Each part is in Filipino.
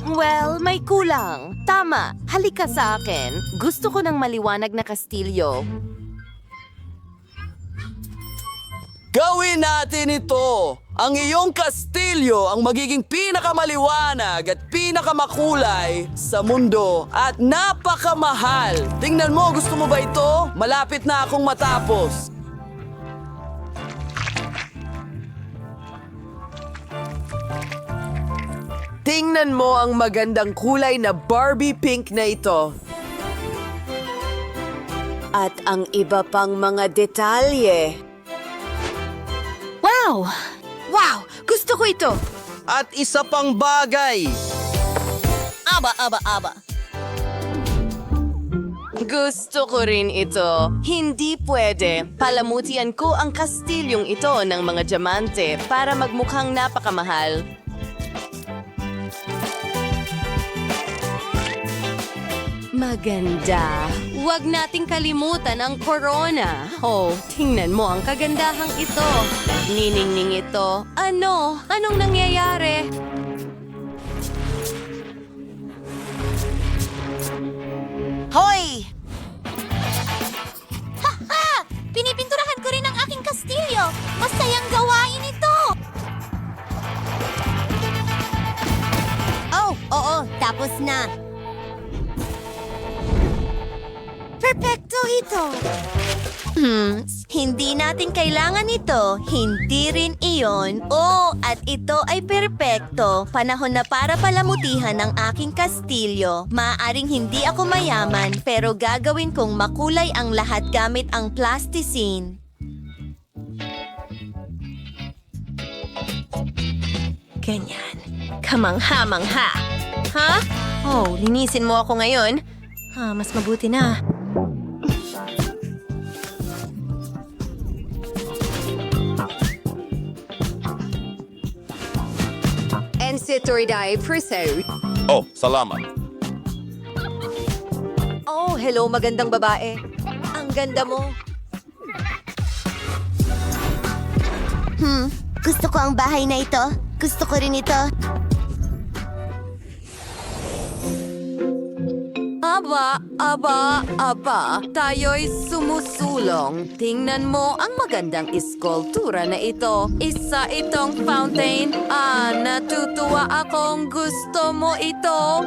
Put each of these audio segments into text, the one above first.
Well, may kulang. Tama, halika sa akin. Gusto ko ng maliwanag na kastilyo. Gawin natin ito! Ang iyong kastilyo ang magiging pinakamaliwanag at pinakamakulay sa mundo at napakamahal. Tingnan mo, gusto mo ba ito? Malapit na akong matapos. Tingnan mo ang magandang kulay na Barbie pink na ito. At ang iba pang mga detalye. Wow! Wow! Gusto ko ito! At isa pang bagay. Aba. Gusto ko rin ito. Hindi pwede. Palamutian ko ang kastilyong ito ng mga diamante para magmukhang napakamahal. Maganda. Huwag nating kalimutan ang corona. Oh, tingnan mo ang kagandahang ito. Niningning ito. Ano? Anong nangyayari? Hoy! Ha! Pinipinturahan ko rin ang aking kastilyo! Masayang gawain ito! Oh, oo, tapos na. Perfecto ito! Hindi natin kailangan ito. Hindi rin iyon. Oh, at ito ay perpekto. Panahon na para palamutihan ang aking kastilyo. Maaring hindi ako mayaman, pero gagawin kong makulay ang lahat gamit ang plasticine. Ganyan. Kamangha-mangha. Ha? Oh, linisin mo ako ngayon. Mas mabuti na. Oh, salamat. Oh, hello, magandang babae. Ang ganda mo. Gusto ko ang bahay na ito. Gusto ko rin ito. Aba, tayo'y sumusulong. Tingnan mo ang magandang iskultura na ito. Isa itong fountain. Natutuwa akong gusto mo ito.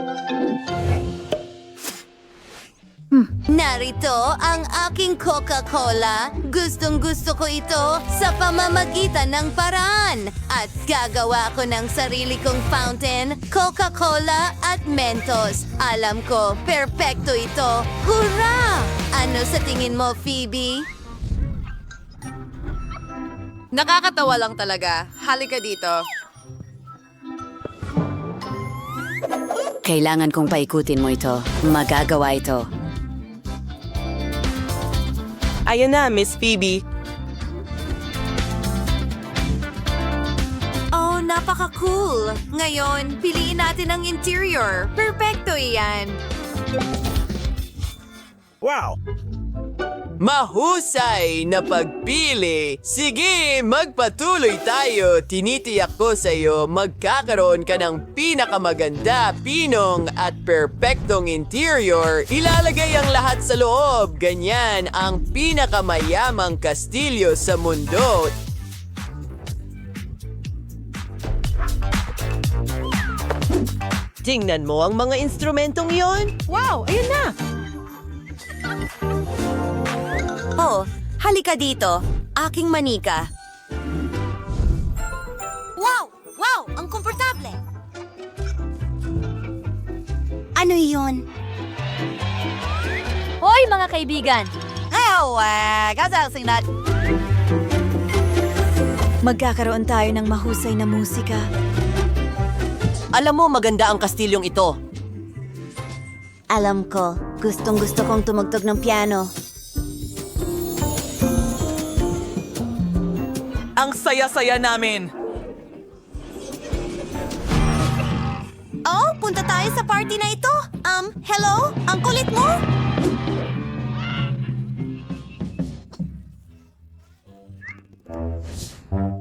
Narito ang aking Coca-Cola. Gustong-gusto ko ito sa pamamagitan ng paraan. At gagawa ko ng sarili kong fountain, Coca-Cola at Mentos. Alam ko, perpekto ito. Hurra! Ano sa tingin mo, Phoebe? Nakakatawa lang talaga. Halika dito. Kailangan kong paikutin mo ito. Magagawa ito. Ayun na, Miss Phoebe. Oh, napaka-cool. Ngayon, piliin natin ang interior. Perpekto iyan. Wow! Mahusay na pagpili! Sige, magpatuloy tayo. Tinitiyak ko sa iyo, magkakaroon ka ng pinakamaganda, pinong at perpektong interior. Ilalagay ang lahat sa loob. Ganyan ang pinakamayamang kastilyo sa mundo. Tingnan mo ang mga instrumentong yon. Wow, ayun na! Oh, halika dito. Aking manika. Wow! Wow! Ang komportable! Ano yun? Hoy, mga kaibigan! Magkakaroon tayo ng mahusay na musika. Alam mo, maganda ang kastilyong ito. Alam ko, gustong-gusto kong tumugtog ng piano. Ang saya-saya namin. Oh, punta tayo sa party na ito. Hello? Ang kulit mo?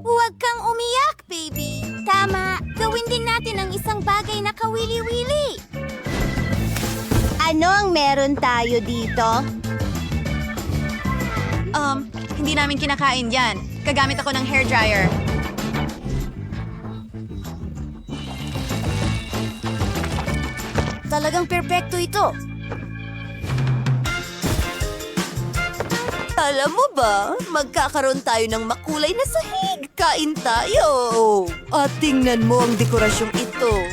Huwag kang umiyak, baby. Tama. Gawin din natin ang isang bagay na kawili-wili. Ano ang meron tayo dito? Hindi namin kinakain yan. Kagamit ako ng hairdryer. Talagang perpekto ito. Alam mo ba, magkakaroon tayo ng makulay na sahig. Kain tayo. At tingnan mo ang dekorasyong ito.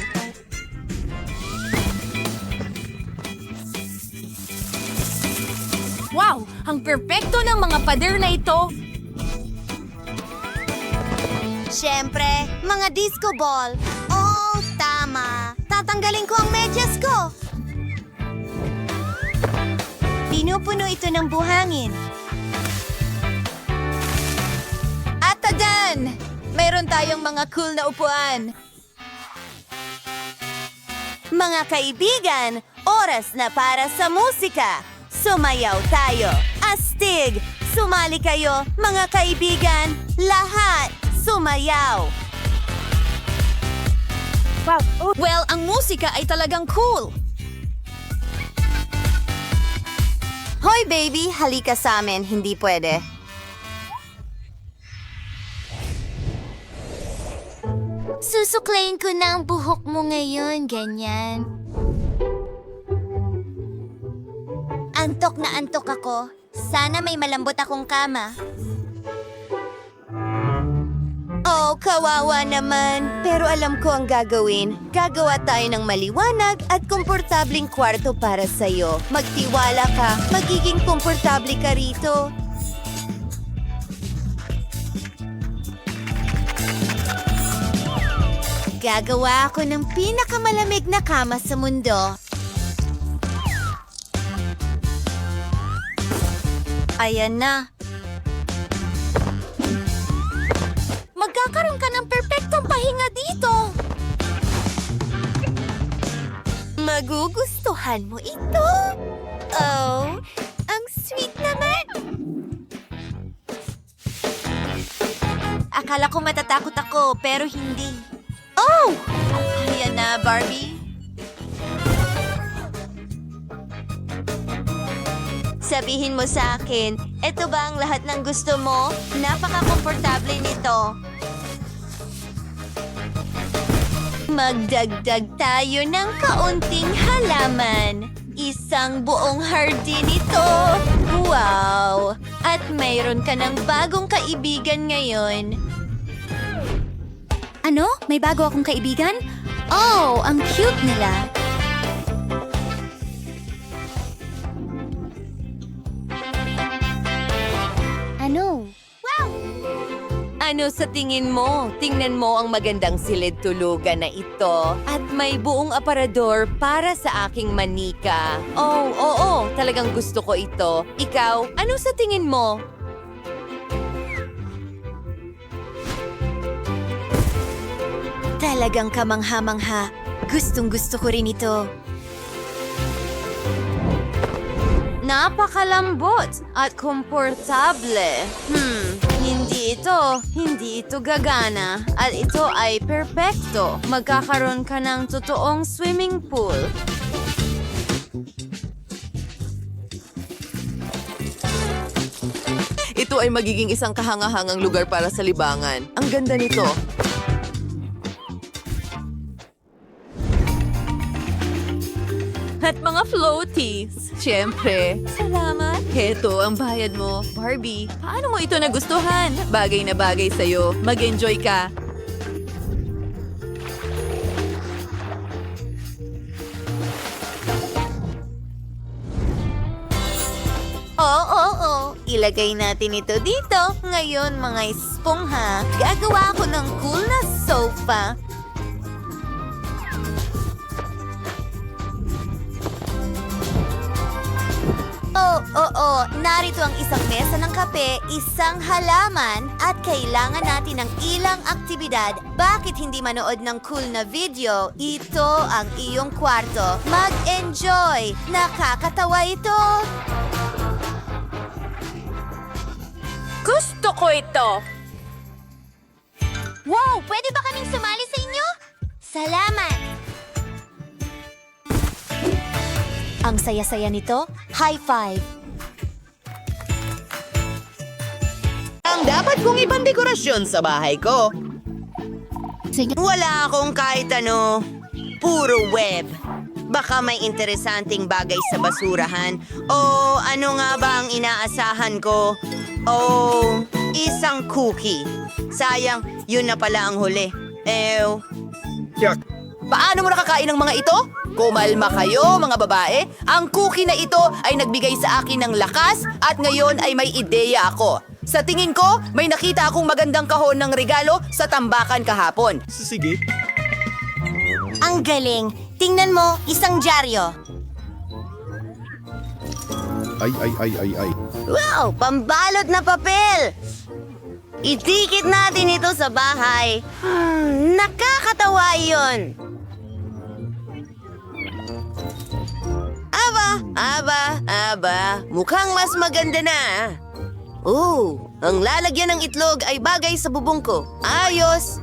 Wow! Ang perpekto ng mga pader na ito! Siyempre, mga disco ball. Oh, tama. Tatanggalin ko ang medyas ko. Pinupuno ito ng buhangin. At tadan! Mayroon tayong mga cool na upuan. Mga kaibigan, oras na para sa musika. Sumayaw tayo. Astig! Sumali kayo, mga kaibigan. Lahat, sumayaw. Well, ang musika ay talagang cool! Hoy baby, halika sa amin. Hindi pwede. Susuklayin ko na ang buhok mo ngayon, ganyan. Antok na antok ako. Sana may malambot akong kama. Oh, kawawa naman. Pero alam ko ang gagawin. Gagawa tayo ng maliwanag at komportabling kwarto para sa'yo. Magtiwala ka. Magiging komportable ka rito. Gagawa ako ng pinakamalamig na kama sa mundo. Ayan na. Magkakaroon ka ng perpektong pahinga dito. Magugustuhan mo ito. Oh, ang sweet naman. Akala ko matatakot ako, pero hindi. Oh! Ayan na, Barbie. Sabihin mo sa akin, ito ba ang lahat ng gusto mo? Napaka-komportable nito. Magdagdag tayo ng kaunting halaman. Isang buong hardin ito. Wow! At mayroon ka ng bagong kaibigan ngayon. Ano? May bago akong kaibigan? Oh, ang cute nila. Ano? Ano sa tingin mo? Tingnan mo ang magandang silid tulugan na ito. At may buong aparador para sa aking manika. Oh, oo, talagang gusto ko ito. Ikaw, ano sa tingin mo? Talagang kamangha-mangha. Gustong-gusto ko rin ito. Napakalambot at komportable. Hindi ito gagana. At ito ay perpekto. Magkakaroon ka ng totoong swimming pool. Ito ay magiging isang kahangahangang lugar para sa libangan. Ang ganda nito. At mga floaties. Siyempre. Salamat. Heto ang bayad mo. Barbie, paano mo ito nagustuhan? Bagay na bagay sa'yo. Mag-enjoy ka. Oo. Ilagay natin ito dito. Ngayon, mga espongha, gagawa ako ng cool na sofa. Oo. Narito ang isang mesa ng kape, isang halaman, at kailangan natin ng ilang aktibidad. Bakit hindi manood ng cool na video? Ito ang iyong kwarto. Mag-enjoy! Nakakatawa ito! Gusto ko ito. Wow! Pwede ba kaming sumali sa inyo? Salamat! Ang saya-saya nito. High five. Ang dapat kong ibang dekorasyon sa bahay ko. Wala akong kahit ano. Puro web. Baka may interesanting bagay sa basurahan. O ano nga ba ang inaasahan ko? O isang cookie. Sayang, yun na pala ang huli. Ew. Paano mo nakakain ng mga ito? Kumalma kayo, mga babae. Ang cookie na ito ay nagbigay sa akin ng lakas at ngayon ay may ideya ako. Sa tingin ko, may nakita akong magandang kahon ng regalo sa tambakan kahapon. Ang galing. Tingnan mo, isang dyaryo. Ay. Wow, pambalot na papel! Itikit natin ito sa bahay. Nakakatawa yun. Aba, mukhang mas maganda na. Ang lalagyan ng itlog ay bagay sa bubong ko. Ayos!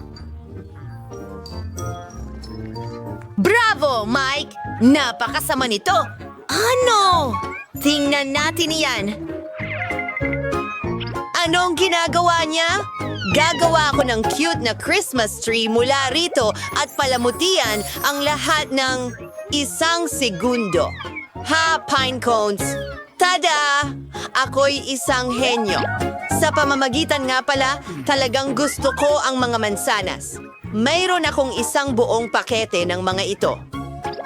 Bravo, Mike! Napakasama nito! Ano? Tingnan natin iyan. Anong ginagawa niya? Gagawa ako ng cute na Christmas tree mula rito at palamutian ang lahat ng 1 segundo. Ha, pine cones! Tada! Ako'y isang henyo. Sa pamamagitan nga pala, talagang gusto ko ang mga mansanas. Mayroon akong isang buong pakete ng mga ito.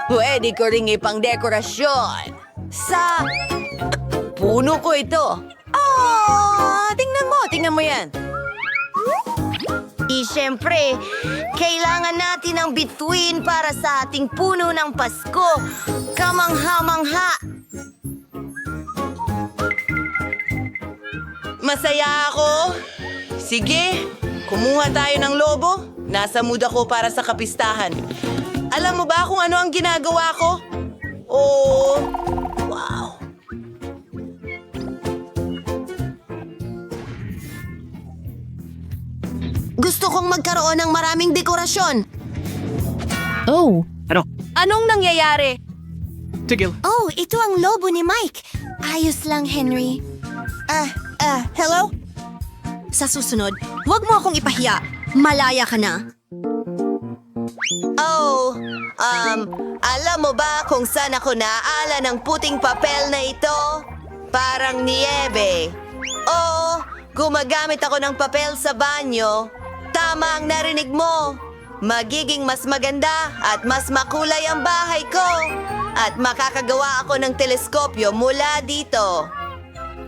Pwede ko ring ipang dekorasyon. Sa puno ko ito. Tingnan mo yan. Siyempre, kailangan natin ng bituin para sa ating puno ng Pasko. Kamangha-mangha. Masaya ako. Sige, kumuha tayo ng lobo. Nasa mood ako para sa kapistahan. Alam mo ba kung ano ang ginagawa ko? Oh, wow. Gusto kong magkaroon ng maraming dekorasyon. Oh. Anong nangyayari? Oh, ito ang lobo ni Mike. Ayos lang, Henry. Hello? Sa susunod, huwag mo akong ipahiya. Malaya ka na. Alam mo ba kung saan ako naaala ng puting papel na ito? Parang niebe. Oo, gumagamit ako ng papel sa banyo. Tama ang narinig mo. Magiging mas maganda at mas makulay ang bahay ko. At makakagawa ako ng teleskopyo mula dito.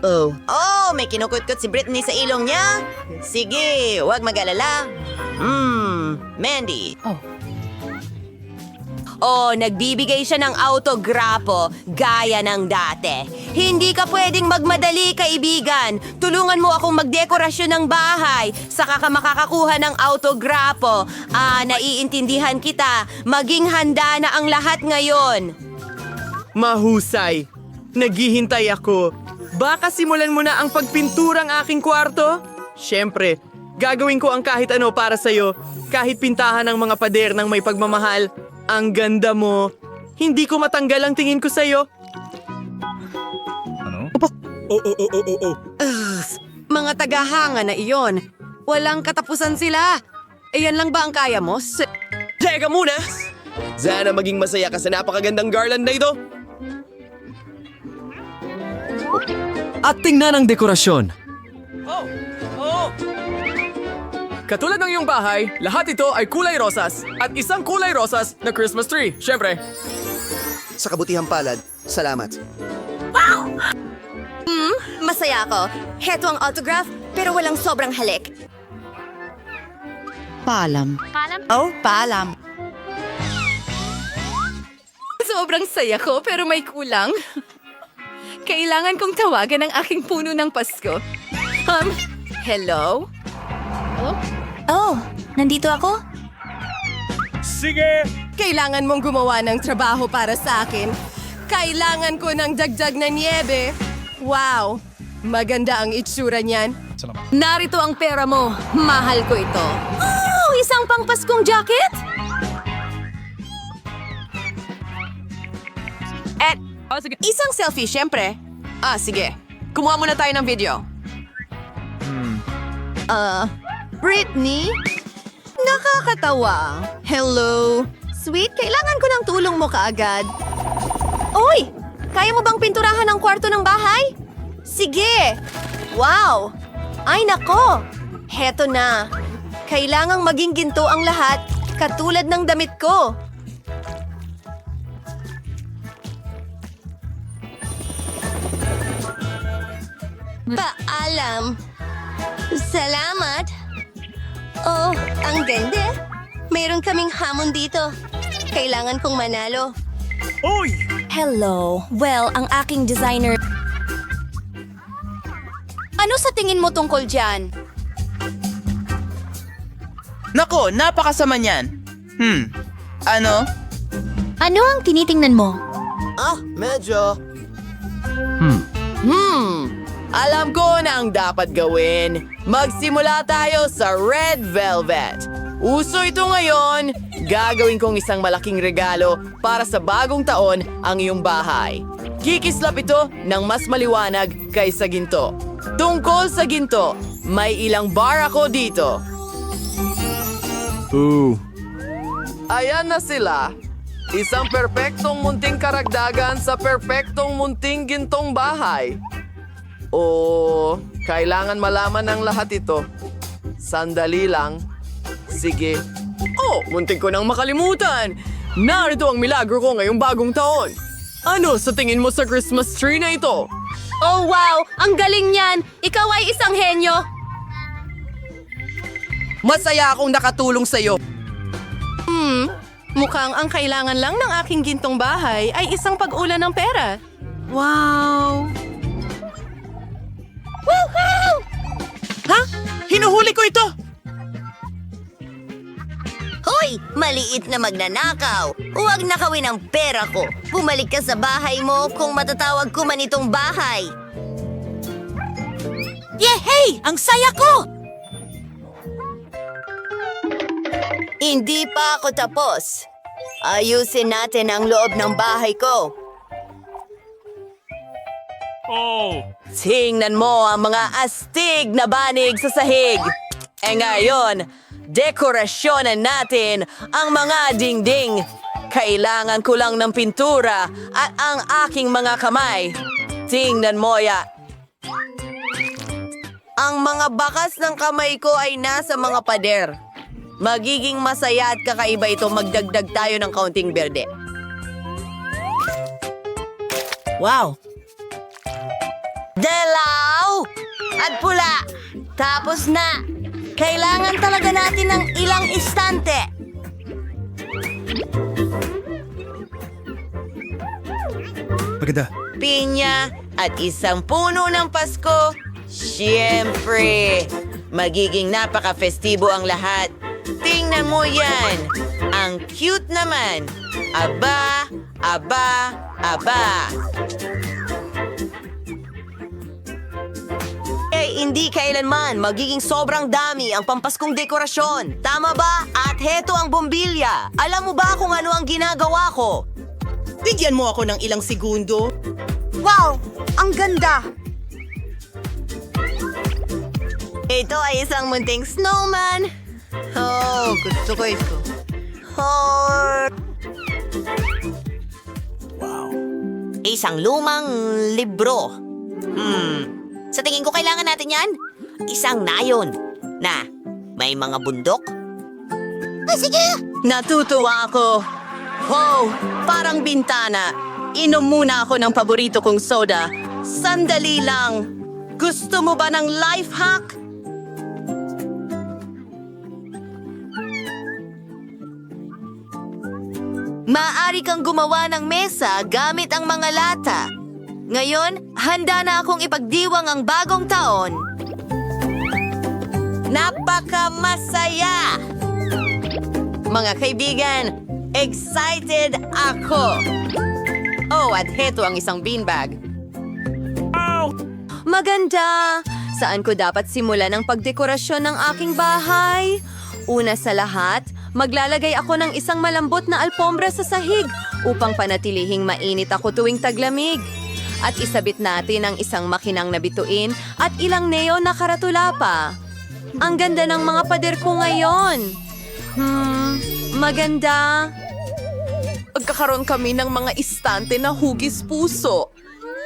Oh, may kinukutkot si Britney sa ilong niya? Sige, huwag mag-alala. Mandy. Oh, nagbibigay siya ng autograpo gaya ng dati. Hindi ka pwedeng magmadali, kaibigan. Tulungan mo akong magdekorasyon ng bahay. Saka ka makakakuha ng autograpo. Naiintindihan kita. Maging handa na ang lahat ngayon. Mahusay. Naghihintay ako. Baka simulan mo na ang pagpinturang aking kwarto? Siyempre, gagawin ko ang kahit ano para sa'yo. Kahit pintahan ng mga pader ng may pagmamahal. Ang ganda mo. Hindi ko matanggal ang tingin ko sa'yo. Mga tagahanga na iyon. Walang katapusan sila. Iyan lang ba ang kaya mo? Teka muna! Sana maging masaya ka sa napakagandang garland na ito. At tingnan ang dekorasyon. Katulad ng iyong bahay, lahat ito ay kulay rosas at isang kulay rosas na Christmas tree, syempre. Sa kabutihang palad, salamat. Masaya ako. Heto ang autograph, pero walang sobrang halik. Paalam. Sobrang saya ko pero may kulang. Kailangan kong tawagan ang aking puno ng Pasko. Hello? Oh, nandito ako? Kailangan mong gumawa ng trabaho para sa akin. Kailangan ko ng dagdag na niebe. Wow! Maganda ang itsura niyan. Narito ang pera mo. Mahal ko ito. Oh, isang pangpaskong jacket? Isang selfie, syempre. Sige. Kumuha muna tayo ng video. Britney? Nakakatawa. Hello? Sweet, kailangan ko ng tulong mo kaagad. Oy! Kaya mo bang pinturahan ang kwarto ng bahay? Sige! Wow! Ay nako! Heto na. Kailangang maging ginto ang lahat, katulad ng damit ko. Paalam. Salamat. Oh, ang ganda. Mayroon kaming hamon dito. Kailangan kong manalo. Hello. Well, ang aking designer... Ano sa tingin mo tungkol dyan? Nako, napakasama niyan. Ano? Ano ang tinitingnan mo? Medyo. Alam ko na ang dapat gawin. Magsimula tayo sa red velvet. Uso ito ngayon. Gagawin kong isang malaking regalo para sa bagong taon ang iyong bahay. Kikislap ito ng mas maliwanag kaysa ginto. Tungkol sa ginto, may ilang bar ako dito. Ayan na sila. Isang perpektong munting karagdagan sa perpektong munting gintong bahay. Kailangan malaman ng lahat ito. Sandali lang. Sige. Muntik ko nang makalimutan. Narito ang milagro ko ngayong bagong taon. Ano sa tingin mo sa Christmas tree na ito? Oh wow! Ang galing niyan! Ikaw ay isang henyo! Masaya akong nakatulong sa'yo. Mukhang ang kailangan lang ng aking gintong bahay ay isang pag-ulan ng pera. Wow! Woohoo! Hinuhuli ko ito! Hoy! Maliit na magnanakaw! Huwag nakawin ang pera ko! Bumalik ka sa bahay mo kung matatawag ko man itong bahay! Yehey! Ang saya ko! Hindi pa ako tapos. Ayusin natin ang loob ng bahay ko. Tingnan mo ang mga astig na banig sa sahig. Ngayon, dekorasyonan natin ang mga dingding. Kailangan ko lang ng pintura at ang aking mga kamay. Tingnan mo ya. Ang mga bakas ng kamay ko ay nasa mga pader. Magiging masaya at kakaiba ito magdagdag tayo ng kaunting berde. Wow! Dalaw! At pula! Tapos na! Kailangan talaga natin ng ilang istante. Maganda. Pinya at isang puno ng Pasko. Siyempre! Magiging napaka-festibo ang lahat. Tingnan mo yan! Ang cute naman! Aba! Aba! Aba! Hindi kailanman magiging sobrang dami ang pampaskong dekorasyon. Tama ba? At heto ang bombilya. Alam mo ba kung ano ang ginagawa ko? Bigyan mo ako ng ilang segundo. Wow! Ang ganda! Ito ay isang munting snowman. Gusto ko ito. Isang lumang libro. Sa tingin ko kailangan natin yan. Isang nayon na may mga bundok. Sige! Natutuwa ako. Parang bintana. Inom muna ako ng paborito kong soda. Sandali lang. Gusto mo ba ng life hack? Maaari kang gumawa ng mesa gamit ang mga lata. Ngayon, handa na akong ipagdiwang ang bagong taon. Napakamasaya! Mga kaibigan, excited ako! At heto ang isang beanbag. Maganda! Saan ko dapat simulan ang pagdekorasyon ng aking bahay? Una sa lahat, maglalagay ako ng isang malambot na alpombra sa sahig. upang panatilihing mainit ako tuwing taglamig. At isabit natin ang isang makinang na bituin at ilang neon na karatula pa. Ang ganda ng mga pader ko ngayon. Maganda. Magkakaroon kami ng mga istante na hugis puso.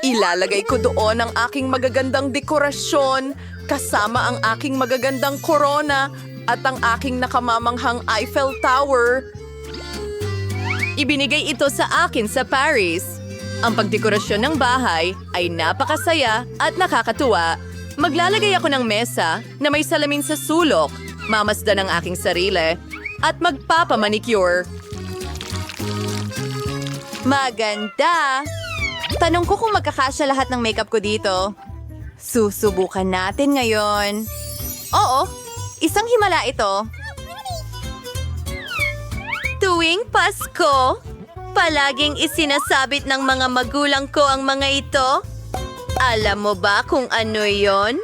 Ilalagay ko doon ang aking magagandang dekorasyon, kasama ang aking magagandang korona at ang aking nakamamanghang Eiffel Tower. Ibinigay ito sa akin sa Paris. Ang pagdekorasyon ng bahay ay napakasaya at nakakatuwa. Maglalagay ako ng mesa na may salamin sa sulok, mamasdan ang aking sarili, at magpapamanicure. Maganda! Tanong ko kung magkakasya lahat ng makeup ko dito. Susubukan natin ngayon. Oo, isang himala ito. Tuwing Pasko, palaging isinasabit ng mga magulang ko ang mga ito. Alam mo ba kung ano yon?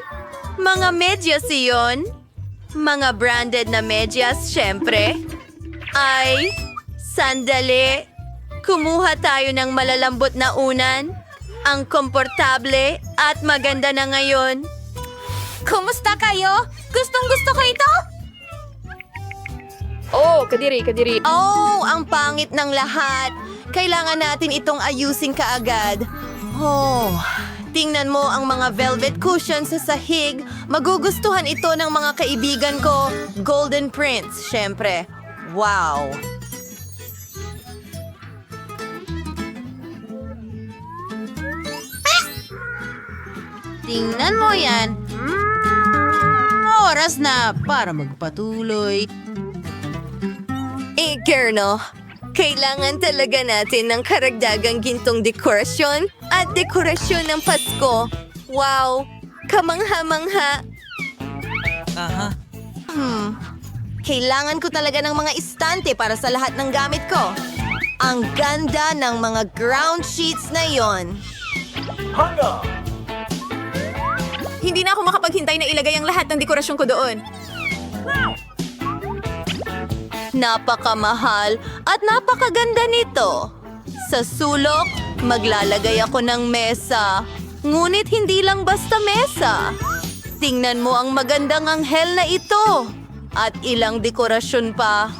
Mga medyas iyon. Mga branded na medyas, syempre. Ay, sandali. Kumuha tayo ng malalambot na unan. Ang komportable at maganda na ngayon. Kumusta kayo? Gustong-gusto ko ito? Oh, kadiri. Oh, ang pangit ng lahat. Kailangan natin itong ayusin kaagad. Oh, tingnan mo ang mga velvet cushions sa sahig. Magugustuhan ito ng mga kaibigan ko. Golden Prince, syempre. Wow. Tingnan mo yan. Oras na para magpatuloy. Kerno, kailangan talaga natin ng karagdagang gintong dekorasyon at dekorasyon ng Pasko. Wow, kamangha-mangha. Kailangan ko talaga ng mga istante para sa lahat ng gamit ko. Ang ganda ng mga ground sheets na yon. Hindi na ako makapaghintay na ilagay ang lahat ng dekorasyon ko doon. Napakamahal at napakaganda nito. Sa sulok, maglalagay ako ng mesa. Ngunit hindi lang basta mesa. Tingnan mo ang magandang anghel na ito. At ilang dekorasyon pa.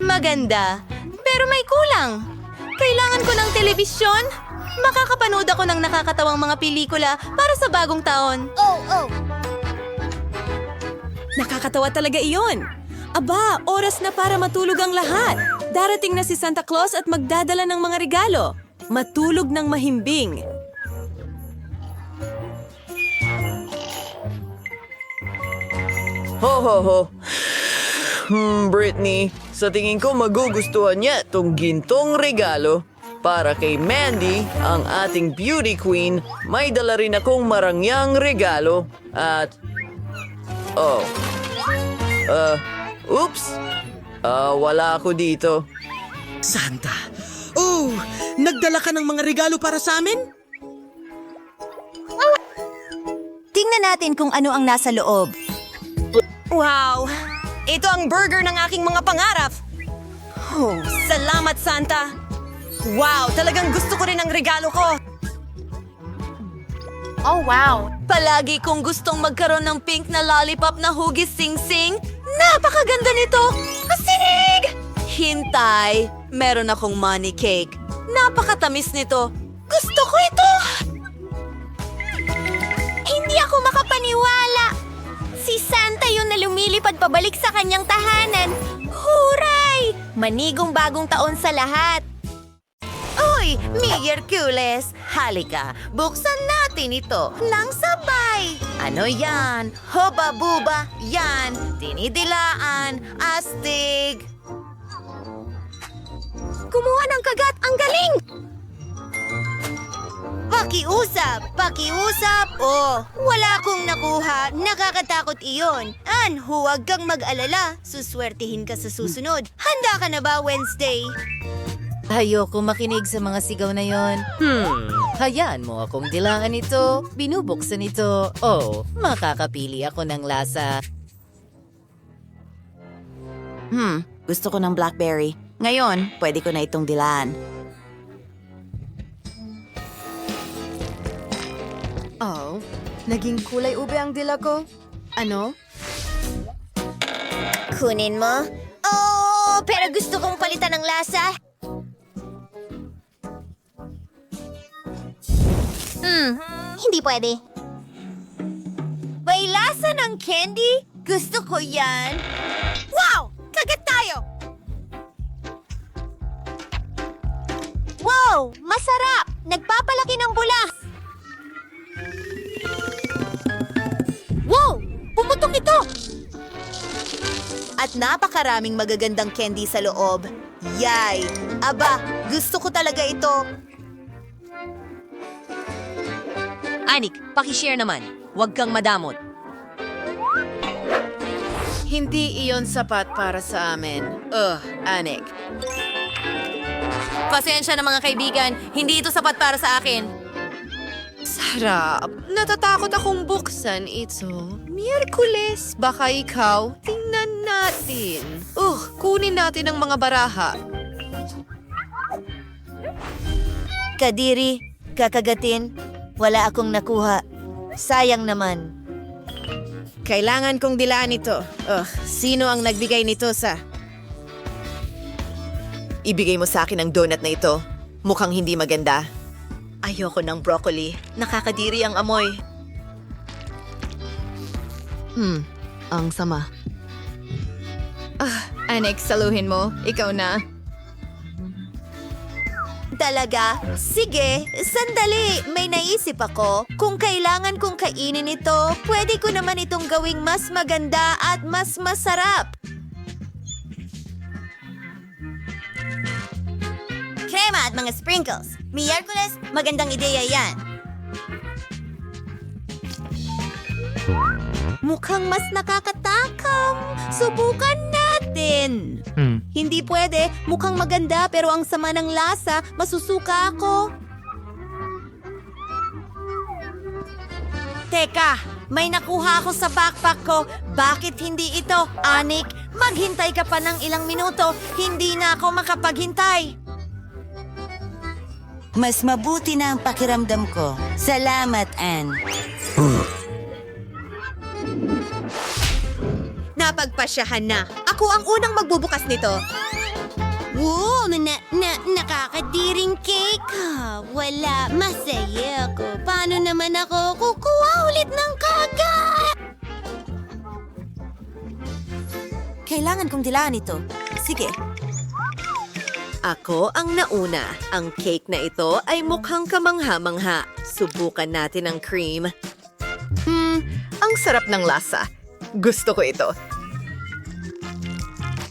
Maganda, pero may kulang. Kailangan ko ng telebisyon. Makakapanood ako ng nakakatawang mga pelikula para sa bagong taon. Nakakatawa talaga iyon. Aba, oras na para matulog ang lahat. Darating na si Santa Claus at magdadala ng mga regalo. Matulog ng mahimbing. Ho. Britney, sa tingin ko magugustuhan niya tong gintong regalo. Para kay Mandy, ang ating beauty queen, may dala rin akong marangyang regalo. At... oops! Wala ako dito. Santa. Oh, nagdala ka ng mga regalo para sa amin? Tingnan natin kung ano ang nasa loob. Wow! Ito ang burger ng aking mga pangarap. Oh, salamat, Santa. Wow, talagang gusto ko rin ang regalo ko. Oh, wow. Palagi kong gustong magkaroon ng pink na lollipop na hugis sing-sing. Napakaganda nito! Asinig! Hintay, meron akong money cake. Napakatamis nito. Gusto ko ito! Hindi ako makapaniwala. Si Santa yun na lumilipad pabalik sa kanyang tahanan. Huray! Manigong bagong taon sa lahat. Uy, Miyerkules! Halika, buksan natin ito ng sabay. Ano yan? Hoba-buba, yan. Dinidilaan, astig. Kumuha ng kagat, ang galing! Pakiusap. Oh, wala akong nakuha. Nakakatakot iyon. Huwag kang mag-alala. Suswertihin ka sa susunod. Handa ka na ba, Wednesday? Ayoko makinig sa mga sigaw na yon. Hayaan mo akong dilaan ito. Binubuksan ito. Oh, makakapili ako ng lasa. Gusto ko ng blackberry. Ngayon, pwede ko na itong dilaan. Oh, naging kulay ube ang dila ko. Ano? Kunin mo? Oh, pero gusto kong palitan ng lasa. Hindi pwede. May lasa ng candy? Gusto ko yan. Wow! Kagat tayo! Wow! Masarap! Nagpapalaki ng bula! Wow! Pumutok ito! At napakaraming magagandang candy sa loob. Yay! Aba, gusto ko talaga ito. Anik, pakishare naman. Huwag kang madamot. Hindi iyon sapat para sa amin. Anik. Pasensya na mga kaibigan, hindi ito sapat para sa akin. Sarap. Natatakot akong buksan ito. Miyerkules, baka ikaw? Tingnan natin. Kunin natin ang mga baraha. Kadiri, kakagatin, wala akong nakuha. Sayang naman. Kailangan kong dilaan ito. Sino ang nagbigay nito sa... Ibigay mo sa akin ang donut na ito. Mukhang hindi maganda. Ayoko ng broccoli. Nakakadiri ang amoy. Ang sama. Anek, saluhin mo. Ikaw na. Talaga? Sige, sandali. May naisip ako. Kung kailangan kong kainin ito, pwede ko naman itong gawing mas maganda at mas masarap. Krema at mga sprinkles. Miyerkules, magandang ideya yan. Mukhang mas nakakatakam. Subukan natin. Hindi pwede. Mukhang maganda pero ang sama ng lasa. Masusuka ako. Teka, may nakuha ako sa backpack ko. Bakit hindi ito? Anik, maghintay ka pa ng ilang minuto. Hindi na ako makapaghintay. Mas mabuti na ang pakiramdam ko. Salamat, Anne. Napagpasyahan na. Ako ang unang magbubukas nito. Wow, nakakadiring cake. Wala, masaya ako. Paano naman ako kukuha ulit ng kagat? Kailangan kong dilaan ito. Sige. Ako ang nauna. Ang cake na ito ay mukhang kamangha-mangha. Subukan natin ang cream. Ang sarap ng lasa. Gusto ko ito.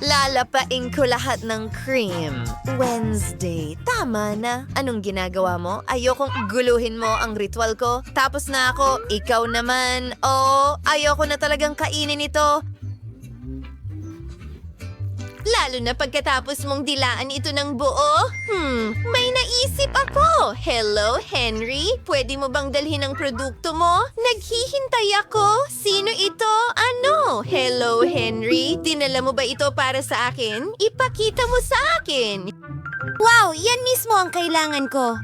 Lalapain ko lahat ng cream. Wednesday. Tama na. Anong ginagawa mo? Ayokong guluhin mo ang ritual ko. Tapos na ako. Ikaw naman. Ayoko na talagang kainin ito. Lalo na pagkatapos mong dilaan ito ng buo. May naisip ako. Hello, Henry? Pwede mo bang dalhin ang produkto mo? Naghihintay ako. Sino ito? Ano? Hello, Henry? Dinala mo ba ito para sa akin? Ipakita mo sa akin. Wow, yan mismo ang kailangan ko.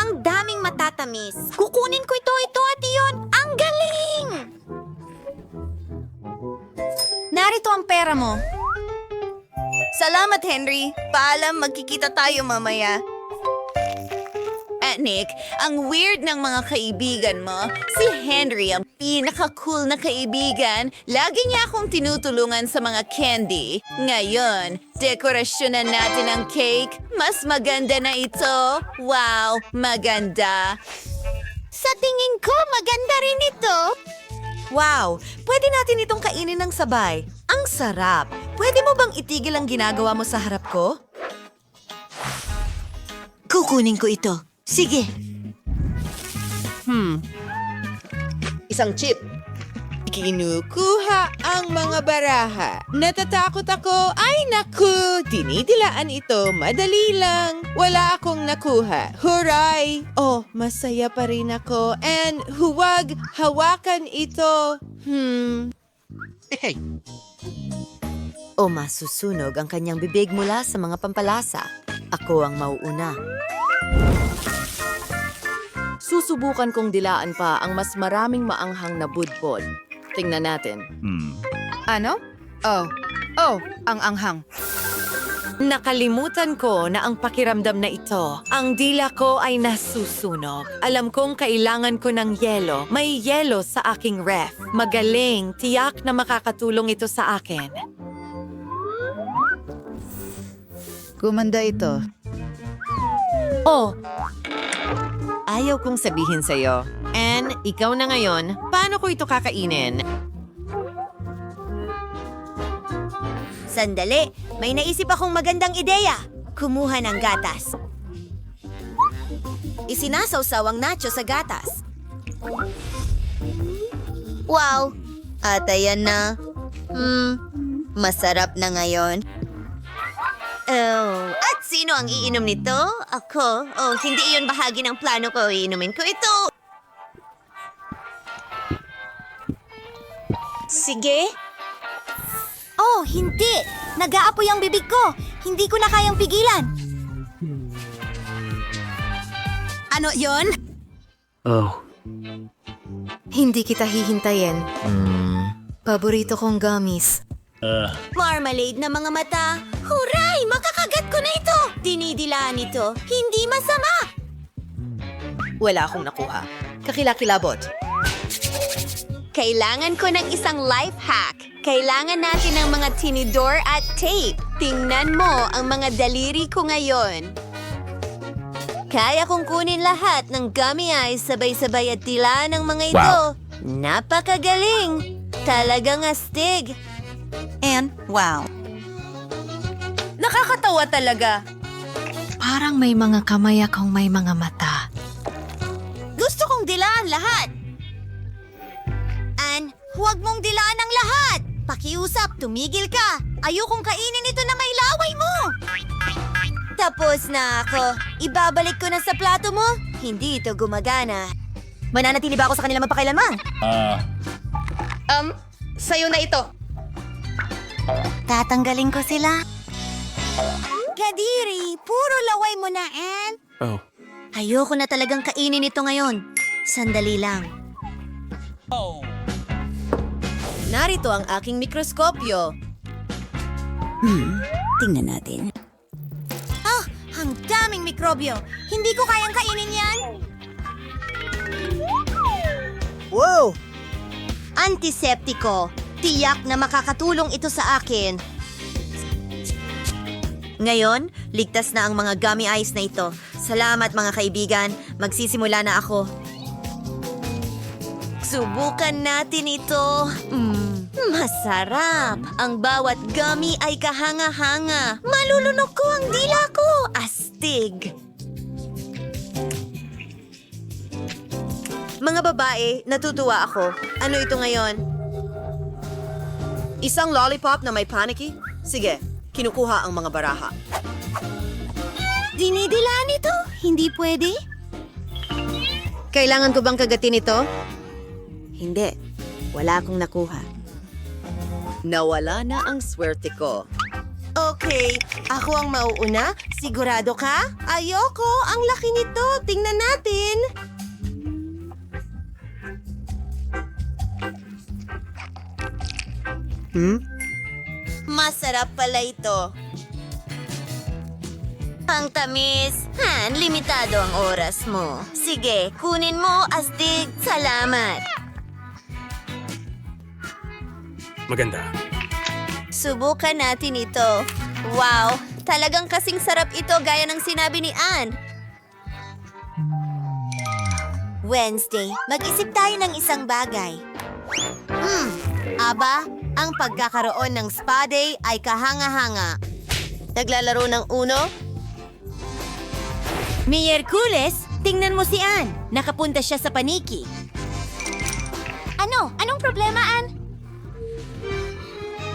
Ang daming matatamis. Kukunin ko ito at iyon. Ang galing! Narito ang pera mo. Salamat, Henry. Paalam, magkikita tayo mamaya. Nick, ang weird ng mga kaibigan mo. Si Henry ang pinaka-cool na kaibigan. Lagi niya akong tinutulungan sa mga candy. Ngayon, dekorasyonan natin ang cake. Mas maganda na ito. Wow, maganda. Sa tingin ko, maganda rin ito. Wow, pwede natin itong kainin ng sabay. Ang sarap. Pwede mo bang itigil ang ginagawa mo sa harap ko? Kukunin ko ito. Sige. Isang chip. Kinukuha ang mga baraha. Natatakot ako. Ay naku! Dinidilaan ito. Madali lang. Wala akong nakuha. Huray! Masaya pa rin ako. And huwag hawakan ito. O masusunog ang kanyang bibig mula sa mga pampalasa. Ako ang mauuna. Susubukan kong dilaan pa ang mas maraming maanghang na budbod. Tingnan natin. Ano? Ang anghang. Nakalimutan ko na ang pakiramdam na ito. Ang dila ko ay nasusunog. Alam kong kailangan ko ng yelo. May yelo sa aking ref. Magaling, tiyak na makakatulong ito sa akin. Gumanda ito. Oh, ayaw kong sabihin sa'yo. Anne, ikaw na ngayon. Paano ko ito kakainin? Sandali, may naisip akong magandang ideya. Kumuha ng gatas. Isinasawsaw ang nacho sa gatas. Wow! At ayan na. Masarap na ngayon. Oh, at sino ang iinom nito? Ako? Oh, hindi iyon bahagi ng plano ko. Iinumin ko ito. Sige. Oh, hindi! Nag-aapoy ang bibig ko! Hindi ko na kayang pigilan! Ano yon? Oh. Hindi kita hihintayin. Paborito kong gummies. Marmalade na mga mata. Huray! Makakagat ko na ito! Dinidilaan ito. Hindi masama! Wala akong nakuha. Kakilakilabot. Kailangan ko ng isang life hack. Kailangan natin ng mga tinidor at tape. Tingnan mo ang mga daliri ko ngayon. Kaya kong kunin lahat ng gummy eyes sabay-sabay at tila ng mga ito. Napakagaling! Talagang astig. And, wow. Nakakatawa talaga. Parang may mga kamay akong may mga mata. Gusto kong dilaan lahat. Ann, huwag mong dilaan ang lahat. Pakiusap, tumigil ka. Ayokong kainin ito na may laway mo. Tapos na ako. Ibabalik ko na sa plato mo. Hindi ito gumagana. Mananatili ba ako sa kanila mapakailanman? Sa'yo na ito. Tatanggalin ko sila. Kadiri, puro laway mo na, Ann. Oh. Ayoko na talagang kainin ito ngayon. Sandali lang. Narito ang aking mikroskopyo. Tingnan natin. Ah, ang daming mikrobyo. Hindi ko kayang kainin yan. Wow! Antiseptiko. Tiyak na makakatulong ito sa akin. Ngayon, ligtas na ang mga gummy eyes na ito. Salamat mga kaibigan. Magsisimula na ako. Subukan natin ito. Masarap. Ang bawat gummy ay kahanga-hanga. Malulunok ko ang dila ko. Astig. Mga babae, natutuwa ako. Ano ito ngayon? Isang lollipop na may panicky? Sige, kinukuha ang mga baraha. Dinidilaan ito? Hindi pwede? Kailangan ko bang kagatin ito? Hindi. Wala akong nakuha. Nawala na ang swerte ko. Okay, ako ang mauuna. Sigurado ka? Ayoko, ang laki nito. Tingnan natin. Masarap pala ito. Ang tamis. Han, limitado ang oras mo. Sige, kunin mo, astig. Salamat. Maganda. Subukan natin ito. Wow, talagang kasing sarap ito gaya ng sinabi ni Ann. Wednesday, mag-isip tayo ng isang bagay. Aba, ang pagkakaroon ng spa day ay kahanga-hanga. Naglalaro ng Uno? Miyerkules, tingnan mo si Ann. Nakapunta siya sa paniki. Ano? Anong problema, Ann?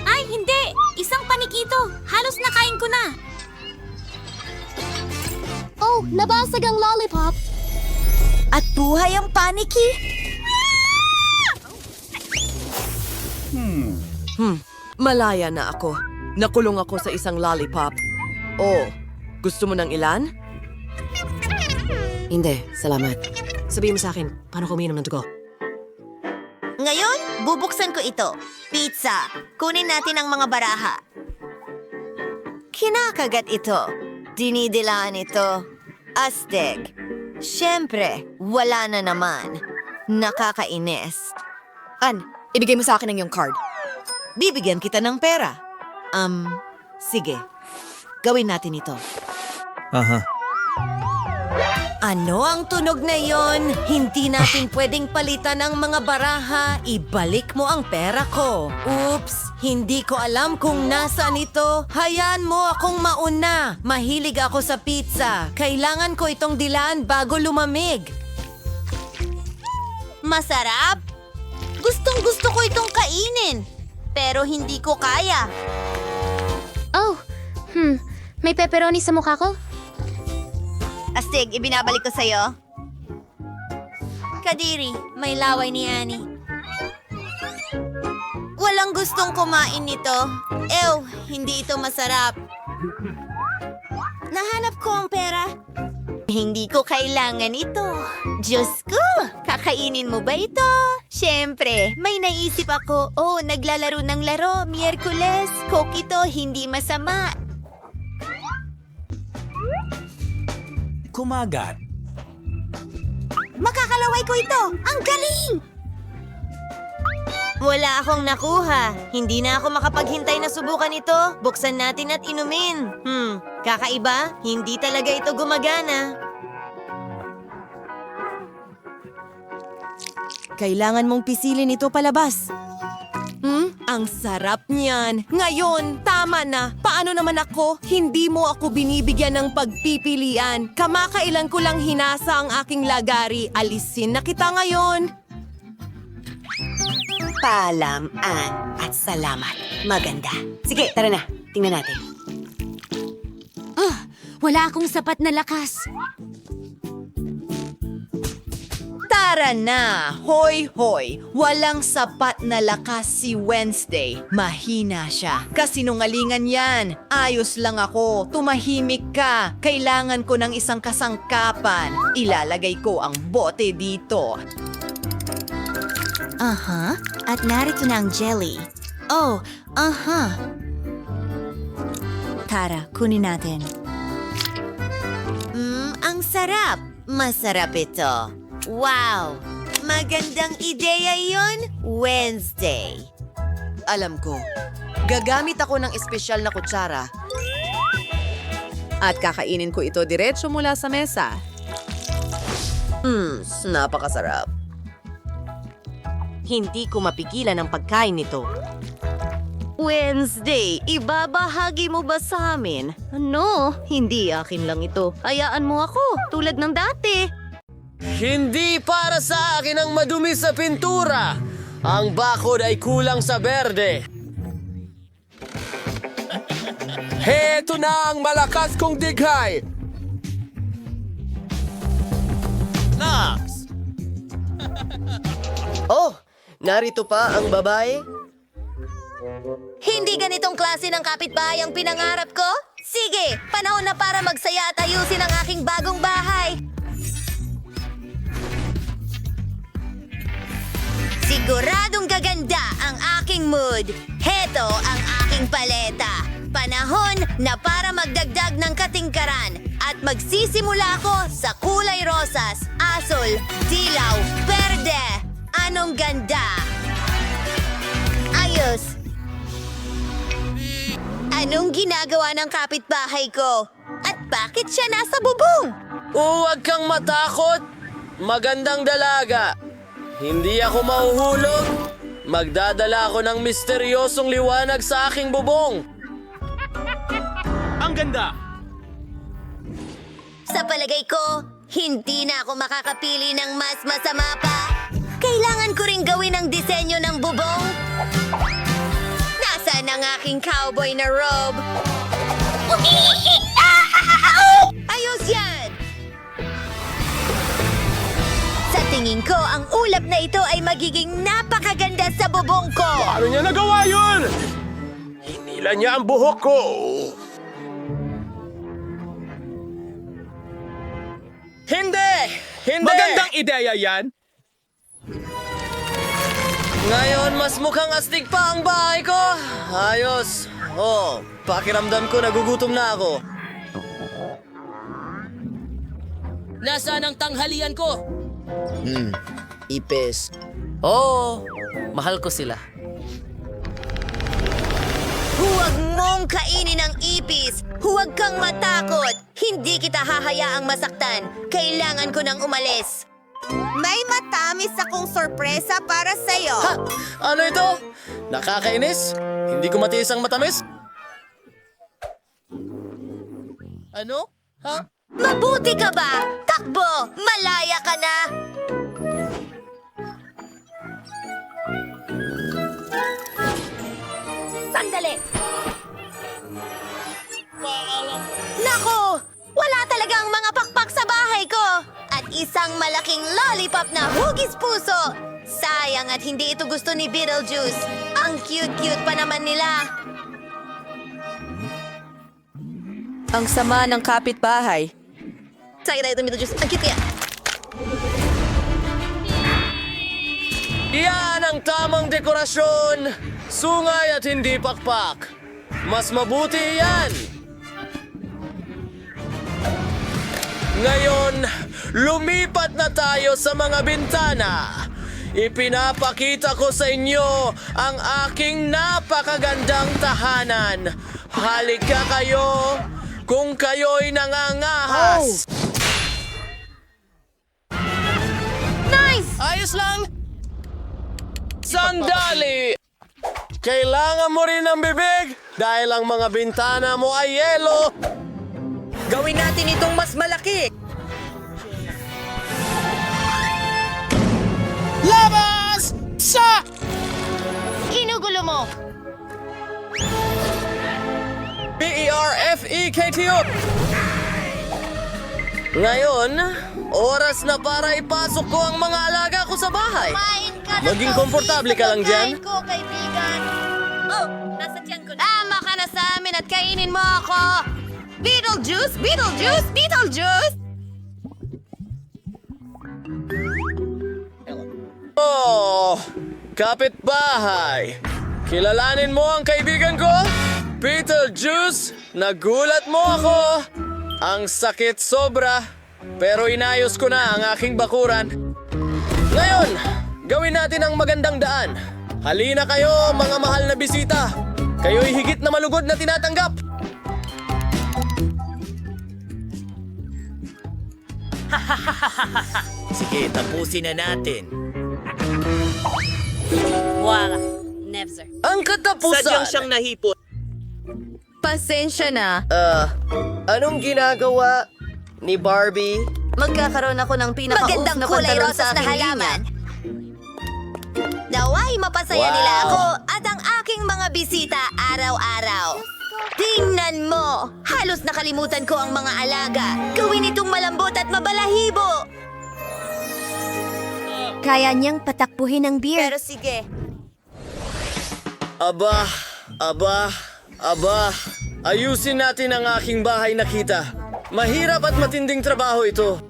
Ay, hindi! Isang panikito! Halos nakain ko na! Oh, nabasag ang lollipop! At buhay ang paniki! Malaya na ako. Nakulong ako sa isang lollipop. Oh, gusto mo ng ilan? Hindi, salamat. Sabihin mo sa akin, paano kuminom ng dugo? Ngayon, bubuksan ko ito. Pizza. Kunin natin ang mga baraha. Kinakagat ito. Dinidilaan ito. Astig. Siyempre, wala na naman. Nakakainis. Ibigay mo sa akin ang iyong card. Bibigyan kita ng pera. Sige. Gawin natin ito. Ano ang tunog na yon? Hindi natin pwedeng palitan ang mga baraha. Ibalik mo ang pera ko. Oops, hindi ko alam kung nasaan ito. Hayaan mo akong mauna. Mahilig ako sa pizza. Kailangan ko itong dilaan bago lumamig. Masarap? Gustong-gusto ko itong kainin. Pero hindi ko kaya. Oh, may pepperoni sa mukha ko? Astig, ibinabalik ko sa'yo. Kadiri, may laway ni Annie. Walang gustong kumain nito. Ew, hindi ito masarap. Nahanap ko ang pera. Hindi ko kailangan ito. Diyos ko, kakainin mo ba ito? Siyempre, may naisip ako. Oh, naglalaro ng laro, Miyerkules. Coke ito, hindi masama. Kumagat. Makakalaway ko ito! Ang galing! Wala akong nakuha. Hindi na ako makapaghintay na subukan ito. Buksan natin at inumin. Kakaiba? Hindi talaga ito gumagana. Kailangan mong pisilin ito palabas. Ang sarap niyan. Ngayon, tama na. Paano naman ako? Hindi mo ako binibigyan ng pagpipilian. Kamakailan ko lang hinasa ang aking lagari. Alisin na kita ngayon. Paalam, Ann, at salamat. Maganda. Sige, tara na. Tingnan natin. Wala akong sapat na lakas. Tara na! Hoy, hoy! Walang sapat na lakas si Wednesday. Mahina siya. Kasinungalingan yan. Ayos lang ako. Tumahimik ka. Kailangan ko ng isang kasangkapan. Ilalagay ko ang bote dito. Aha, at narito na ang jelly. Oh, aha. Tara, kunin natin. Ang sarap. Masarap ito. Wow! Magandang ideya yon, Wednesday. Alam ko. Gagamit ako ng espesyal na kutsara. At kakainin ko ito diretso mula sa mesa. Napakasarap. Hindi ko mapigilan ang pagkain nito. Wednesday, ibabahagi mo ba sa amin? No, hindi akin lang ito. Hayaan mo ako, tulad ng dati. Hindi para sa akin ang madumi sa pintura. Ang bakod ay kulang sa berde. Heto na ang malakas kong dighay. Nox! Oh, narito pa ang babae? Hindi ganitong klase ng kapitbahay ang pinangarap ko? Sige, panahon na para magsaya at ayusin ang aking bagong bahay. Siguradong gaganda ang aking mood. Heto ang aking paleta. Panahon na para magdagdag ng katingkaran at magsisimula ako sa kulay rosas, asul, dilaw, berde. Anong ganda! Ayos! Anong ginagawa ng kapitbahay ko? At bakit siya nasa bubong? Huwag kang matakot. Magandang dalaga. Hindi ako mahuhulog. Magdadala ako ng misteryosong liwanag sa aking bubong. Ang ganda! Sa palagay ko, hindi na ako makakapili ng mas masama pa. Kailangan ko ring gawin ang disenyo ng bubong. Nasaan ang aking cowboy na robe? Ayos yan! Sa tingin ko, ang ulap na ito ay magiging napakaganda. maganda sa bubong ko! Paano niya nagawa yun? Hinila niya ang buhok ko. Hindi! Hindi! Magandang ideya yan. Ngayon, mas mukhang astig pa ang bahay ko. Ayos. Oh, pakiramdam ko nagugutom na ako. Nasaan ang tanghalian ko? Ipis. Oo, mahal ko sila. Huwag mong kainin ang ipis! Huwag kang matakot! Hindi kita hahayaang masaktan. Kailangan ko nang umalis. May matamis akong sorpresa para sa'yo. Ha? Ano ito? Nakakainis? Hindi ko matiis ang matamis? Ano? Ha? Mabuti ka ba? Takbo! Malaya ka na! Sandali! Nako! Wala talagang mga pakpak sa bahay ko! At isang malaking lollipop na hugis puso! Sayang at hindi ito gusto ni Beetlejuice. Ang cute-cute pa naman nila. Ang sama ng kapitbahay. Sayang na ito, Beetlejuice. Ang cute kaya. Iyan ang tamang dekorasyon. Sungay at hindi pakpak. Mas mabuti yan. Ngayon, lumipat na tayo sa mga bintana. Ipinapakita ko sa inyo ang aking napakagandang tahanan. Halika kayo kung kayo'y nangangahas. Nice! Ayos lang! Sandali! Kailangan mo rin ng bibig dahil ang mga bintana mo ay yelo. Gawin natin itong mas malaki. Labas! Sa! Ginugulo mo! P-E-R-F-E-K-T-O. Ngayon, oras na para ipasok ko ang mga alaga ko sa bahay. Kumain ka na Maging tubig komportable ka sa lang dyan. pagkain ko, kaibigan. Oh, nasa tiyan ko na. Tama ka na sa amin at kainin mo ako. Beetlejuice! Beetlejuice! Beetlejuice! Oh, kapitbahay. Kilalanin mo ang kaibigan ko? Beetlejuice, nagulat mo ako. Ang sakit sobra, pero inayos ko na ang aking bakuran. Ngayon, gawin natin ang magandang daan. Halina kayo, mga mahal na bisita. Kayo'y higit na malugod na tinatanggap. Sige, tapusin na natin. Wala. Never. Ang katapusan. Sadyang siyang nahipot. Pasensya na. Anong ginagawa ni Barbie? Magkakaroon ako ng pinaka-oof Magandang na kulay pantalon rosas sa na aking linya. halaman. Naway mapasaya Wow. nila ako at ang aking mga bisita araw-araw. Tingnan mo! Halos nakalimutan ko ang mga alaga. Gawin itong malambot at mabalahibo. Kaya niyang patakbuhin ang beer. Pero sige, Aba, ayusin natin ang aking bahay na kita. Mahirap at matinding trabaho ito.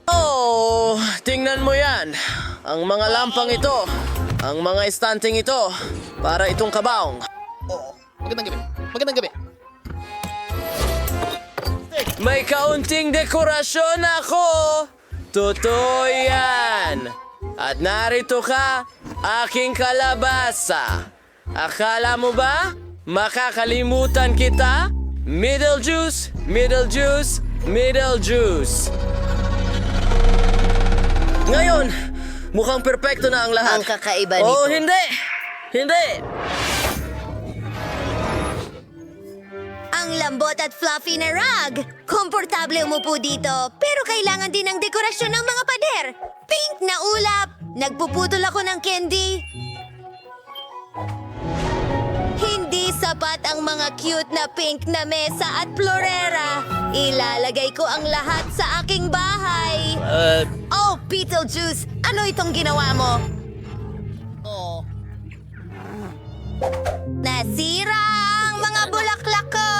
Oh, tingnan mo yan. Ang mga lampang ito, ang mga estanteng ito, para itong kabaong. Magandang gabi. May kaunting dekorasyon ako. Totoo yan. At narito ka, aking kalabasa. Akala mo ba makakalimutan kita? Middle juice. Ngayon, mukhang perpekto na ang lahat. Ang kakaiba Oh, nito. hindi. ang lambot at fluffy na rug. Komportable umupo dito, pero kailangan din ng dekorasyon ng mga pader. Pink na ulap. Nagpuputol ako ng candy. Hindi sa sapat ang mga cute na pink na mesa at florera. Ilalagay ko ang lahat sa aking bahay. Oh, Beetlejuice! Ano itong ginawa mo? Nasira ang mga bulaklak ko!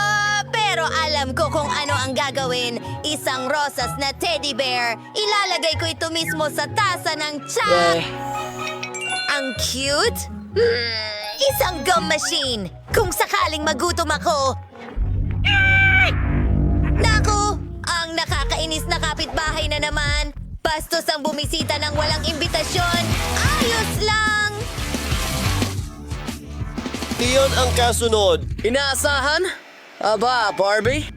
Pero alam ko kung ano ang gagawin. Isang rosas na teddy bear. Ilalagay ko ito mismo sa tasa ng tsa. Ang cute? Isang gum machine. Kung sakaling magutom ako. Naku! Ang nakakainis na kapitbahay na naman. Bastos ang bumisita ng walang imbitasyon. Ayos lang! Iyon ang kasunod. Inaasahan? Aba, Barbie?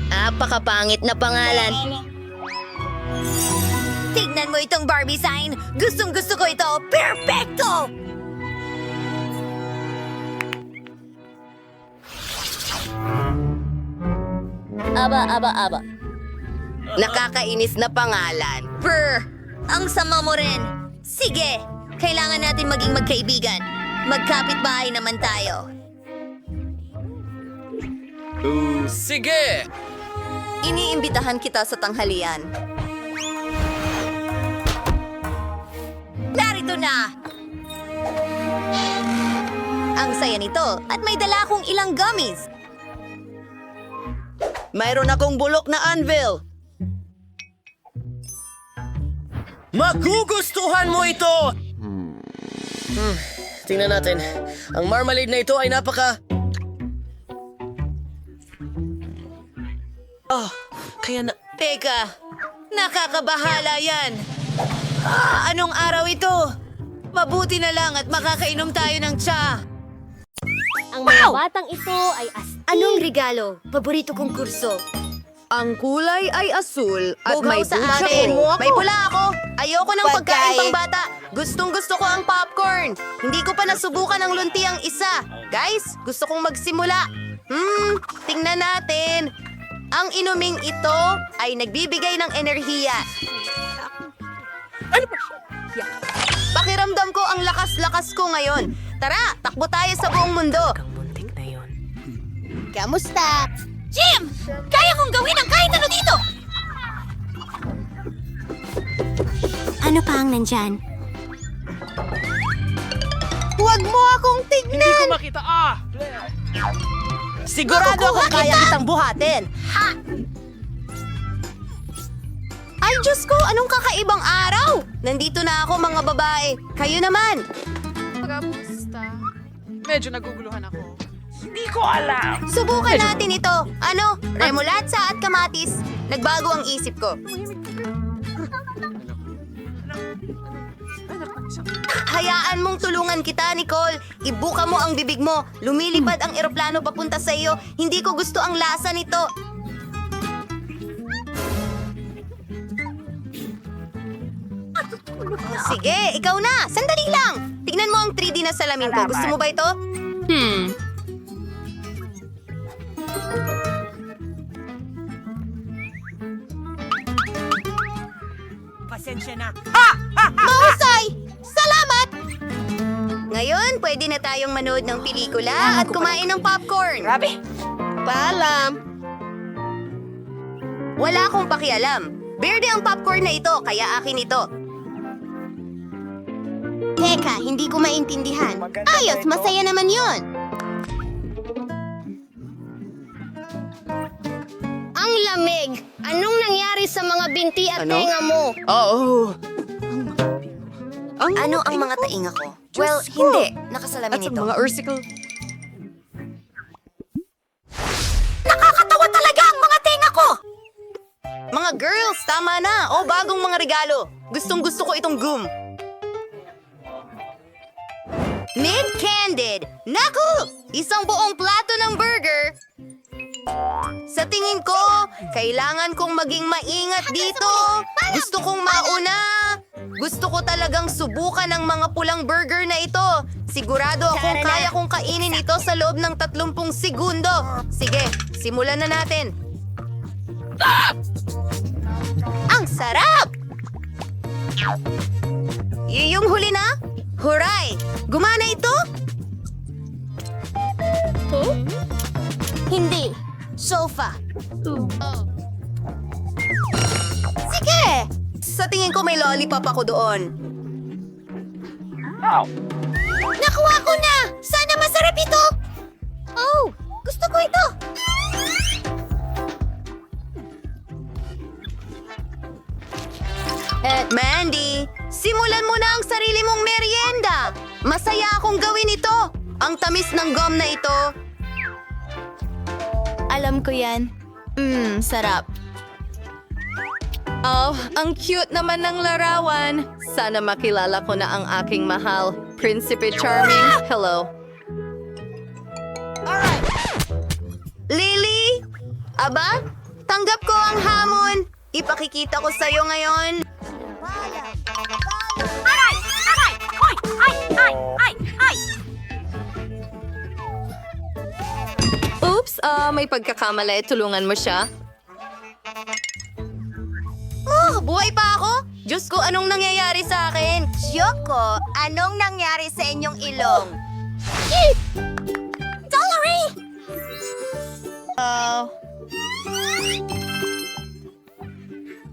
Napakapangit na pangalan. Tignan mo itong Barbie sign. Gustong gusto ko ito. Perfecto! Aba. Nakakainis na pangalan. Brr! Ang sama mo rin. Sige, kailangan natin maging magkaibigan. Magkapit-bahay naman tayo. Sige! Iniimbitahan kita sa tanghalian. Narito na! Ang saya nito at may dala akong ilang gummies. Mayroon akong bulok na anvil. Magugustuhan mo ito! Tingnan natin. Ang marmalade na ito ay napaka... Teka, nakakabahala yan. Anong araw ito? Mabuti na lang at makakainom tayo ng tsa. Ang mga batang ito ay Anong regalo? Paborito kong kurso. Ang kulay ay asul at Bugaw may sa bulsa akin. ko. May pula ako. Ayoko ng pagkain Pagkain. pang bata. Gustong gusto ko ang popcorn. Hindi ko pa nasubukan ang luntiang isa. Guys, gusto kong magsimula. Tingnan natin. Ang inuming ito ay nagbibigay ng enerhiya. Pakiramdam ko ang lakas-lakas ko ngayon. Tara, takbo tayo sa buong mundo. Kamusta? Jim! Kaya kong gawin ang kahit ano dito! ano pa ang nandyan? Huwag mo akong tignan! Sigurado akong kaya kitang buhatin. Ay, Diyos ko! Anong kakaibang araw? Nandito na ako, mga babae. Kayo naman. Medyo naguguluhan ako. Subukan natin ito. Ano? Remolatsa at kamatis. Nagbago ang isip ko. Hayaan mong tulungan kita, Nicole. Ibuka mo ang bibig mo. Lumilipad ang eroplano papunta sa iyo. Hindi ko gusto ang lasa nito. Sige, ikaw na. Sandali lang. Tignan mo ang 3D na salamin ko. Gusto mo ba ito? Mahusay! Salamat! Ngayon, pwede na tayong manood ng pelikula at kumain ng popcorn. Paalam! Wala akong pakialam. Berde ang popcorn na ito, kaya akin ito. Teka, hindi ko maintindihan. Ayos, masaya naman yun. Ang lamig! Anong nangyari sa mga binti at tenga mo? Ano ang mga tainga ko? Well, hindi. Nakasalamin ito. Mga ursicle. Nakakatawa talaga ang mga tenga ko! Mga girls, tama na. O, bagong mga regalo. Gustong-gusto ko itong gum. Mid-candid. Naku! Isang buong plato ng burger. Sa tingin ko, kailangan kong maging maingat dito. Gusto kong mauna. Gusto ko talagang subukan ang mga pulang burger na ito. Sigurado akong kaya kong kainin ito sa loob ng 30 segundo. Sige, simulan na natin. Ang sarap! Yung huli na? Huray! Gumana ito? Hindi. Sofa. Sige! Sa tingin ko may lollipop ako doon. Nakuha ko na! Sana masarap ito! Oh, gusto ko ito! Mandy, simulan mo na ang sarili mong merienda! Masaya akong gawin ito! Ang tamis ng gum na ito! Alam ko yan. Sarap. Oh, ang cute naman ng larawan. Sana makilala ko na ang aking mahal. Prinsipe Charming, hello. Lily? Aba, tanggap ko ang hamon. Ipakikita ko sa'yo ngayon. Oops, may pagkakamali. Tulungan mo siya. Oh, buhay pa ako? Diyos ko, anong nangyayari sa akin? Yoko, anong nangyari sa inyong ilong? Dolary!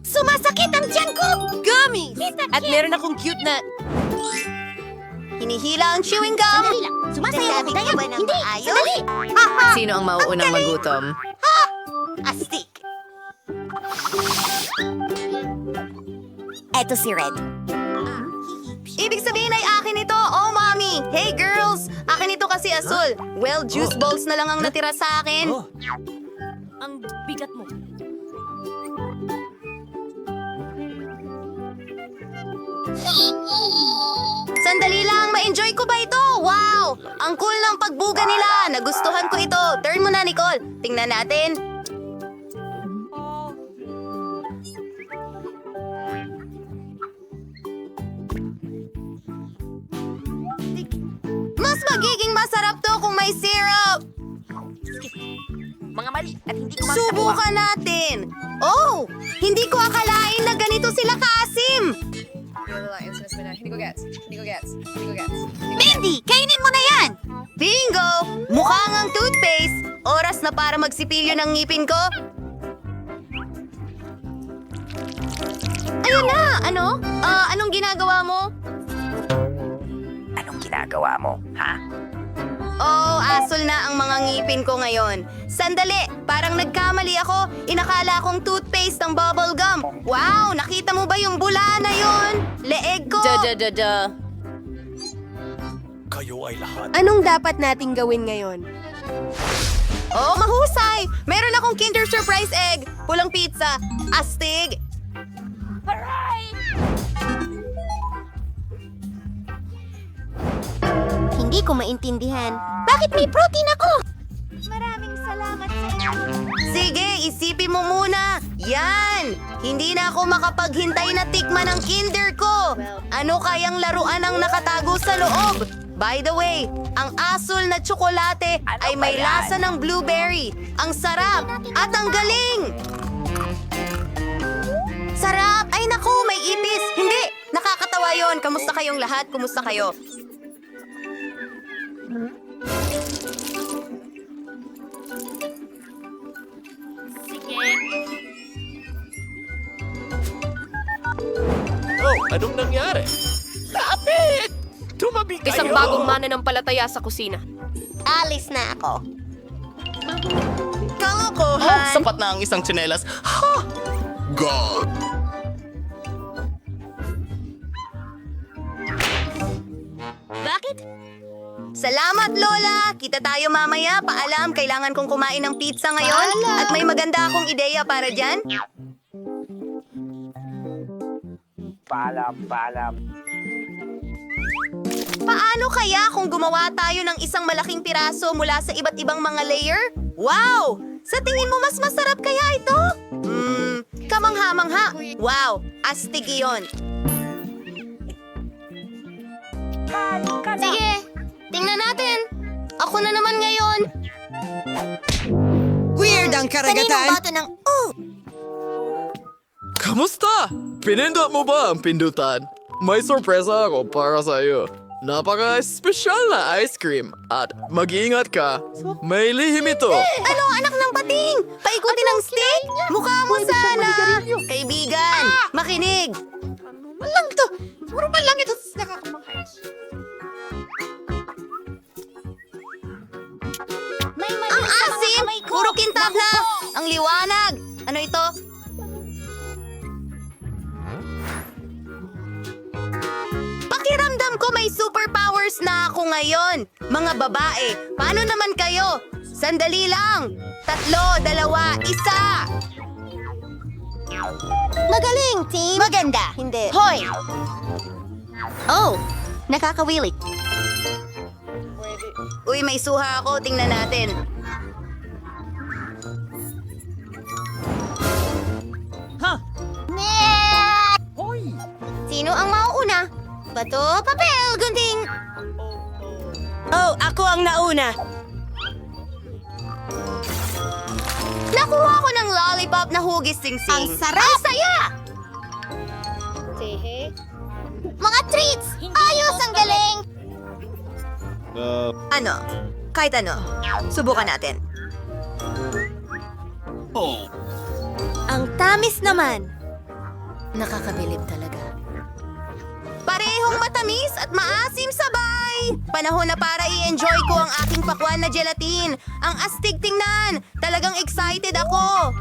Sumasakit ang tiyan ko! Gummies! At meron akong cute na... Hinihila ang chewing gum! Sumasayaw ako, Dayan! Hindi! Ayos? Sino ang mauunang magutom? Astig! Eto si Red. Ibig sabihin ay akin ito! Oh, mommy! Hey, girls! Akin ito kasi asul. Well, juice balls na lang ang natira sa akin. Ang bigat mo. Sandali lang, ma-enjoy ko ba ito? Wow! Ang cool ng pagbuga nila! Nagustuhan ko ito. Turn mo na, Nicole. Tingnan natin. Mas magiging masarap to kung may syrup. Mga mali at hindi ko Subukan natin. Oh! Hindi ko akalain na ganito sila kaasim. Mindy, kainin mo na yan! Bingo! Mukha ngang toothpaste. Oras na para magsipilyo ng ngipin ko. Ayun na! Ano? Anong ginagawa mo? Anong ginagawa mo, ha? Oh, asol na ang mga ngipin ko ngayon. Sandali, parang nagkamali ako. Inakala kong toothpaste ng bubble gum. Wow, nakita mo ba yung bula na yun? Leeg ko. Kayo ay lahat. Anong dapat nating gawin ngayon? Oh, mahusay! Meron akong Kinder Surprise Egg. Pulang pizza. Astig. Hindi ko maintindihan. Bakit may protein ako? Maraming salamat sa iyo. Sige, isipin mo muna. Yan! Hindi na ako makapaghintay na tikman ang Kinder ko. Ano kayang laruan ang nakatago sa loob? By the way, ang asul na tsokolate ay may lasa ng blueberry. Ang sarap at ang galing! Sarap! Ay naku, may ipis! Hindi! Nakakatawa yon. Kamusta kayong lahat? Kumusta kayo? Oh, anong nangyari? Lapit! Tumabi kayo! Isang bagong mananampalataya sa kusina. Alis na ako. Kalokohan! Sapat na ang isang tsinelas. Ha! God! Bakit? Salamat, Lola! Kita tayo mamaya. Paalam, kailangan kong kumain ng pizza ngayon. At may maganda akong ideya para dyan. Paalam. Paano kaya kung gumawa tayo ng isang malaking piraso mula sa iba't ibang mga layer? Wow! Sa tingin mo mas masarap kaya ito? Kamangha-mangha. Wow! Astig iyon. Sige, tingnan natin. Ako na naman ngayon. Weird ang karagatan. Kaninong bato ng Kamusta? Pinindot mo ba ang pindutan? May sorpresa ako para sa iyo. Napaka-espesyal na ice cream. At mag-iingat ka. May lihim ito. Ano, anak ng pating? Paikutin ng stick? Mukha mo sana! Kaibigan, makinig! Walang to! Normal lang ito. Nakakamanghay. Ang asim! Puro kintab na! Ang liwanag! Ano ito? Pakiramdam ko may superpowers na ako ngayon. Mga babae, paano naman kayo? Sandali lang! 3, 2, 1! Magaling, team! Maganda! Hindi. Hoy! Oh, nakakawili. Uy, may suha ako. Tingnan natin. Sino ang mauuna? Bato, papel, gunting. Oh, ako ang nauna. Nakuha ko ng lollipop na hugis sing-sing. Ang sarap! Ang saya! Mga treats! Ayos, ang galing! Ano? Kahit ano. Subukan natin. Ang tamis naman. Nakakabilib talaga. Parehong matamis at maasim sabay! Panahon na para i-enjoy ko ang aking pakwan na gelatin. Ang astig tingnan! Talagang excited ako!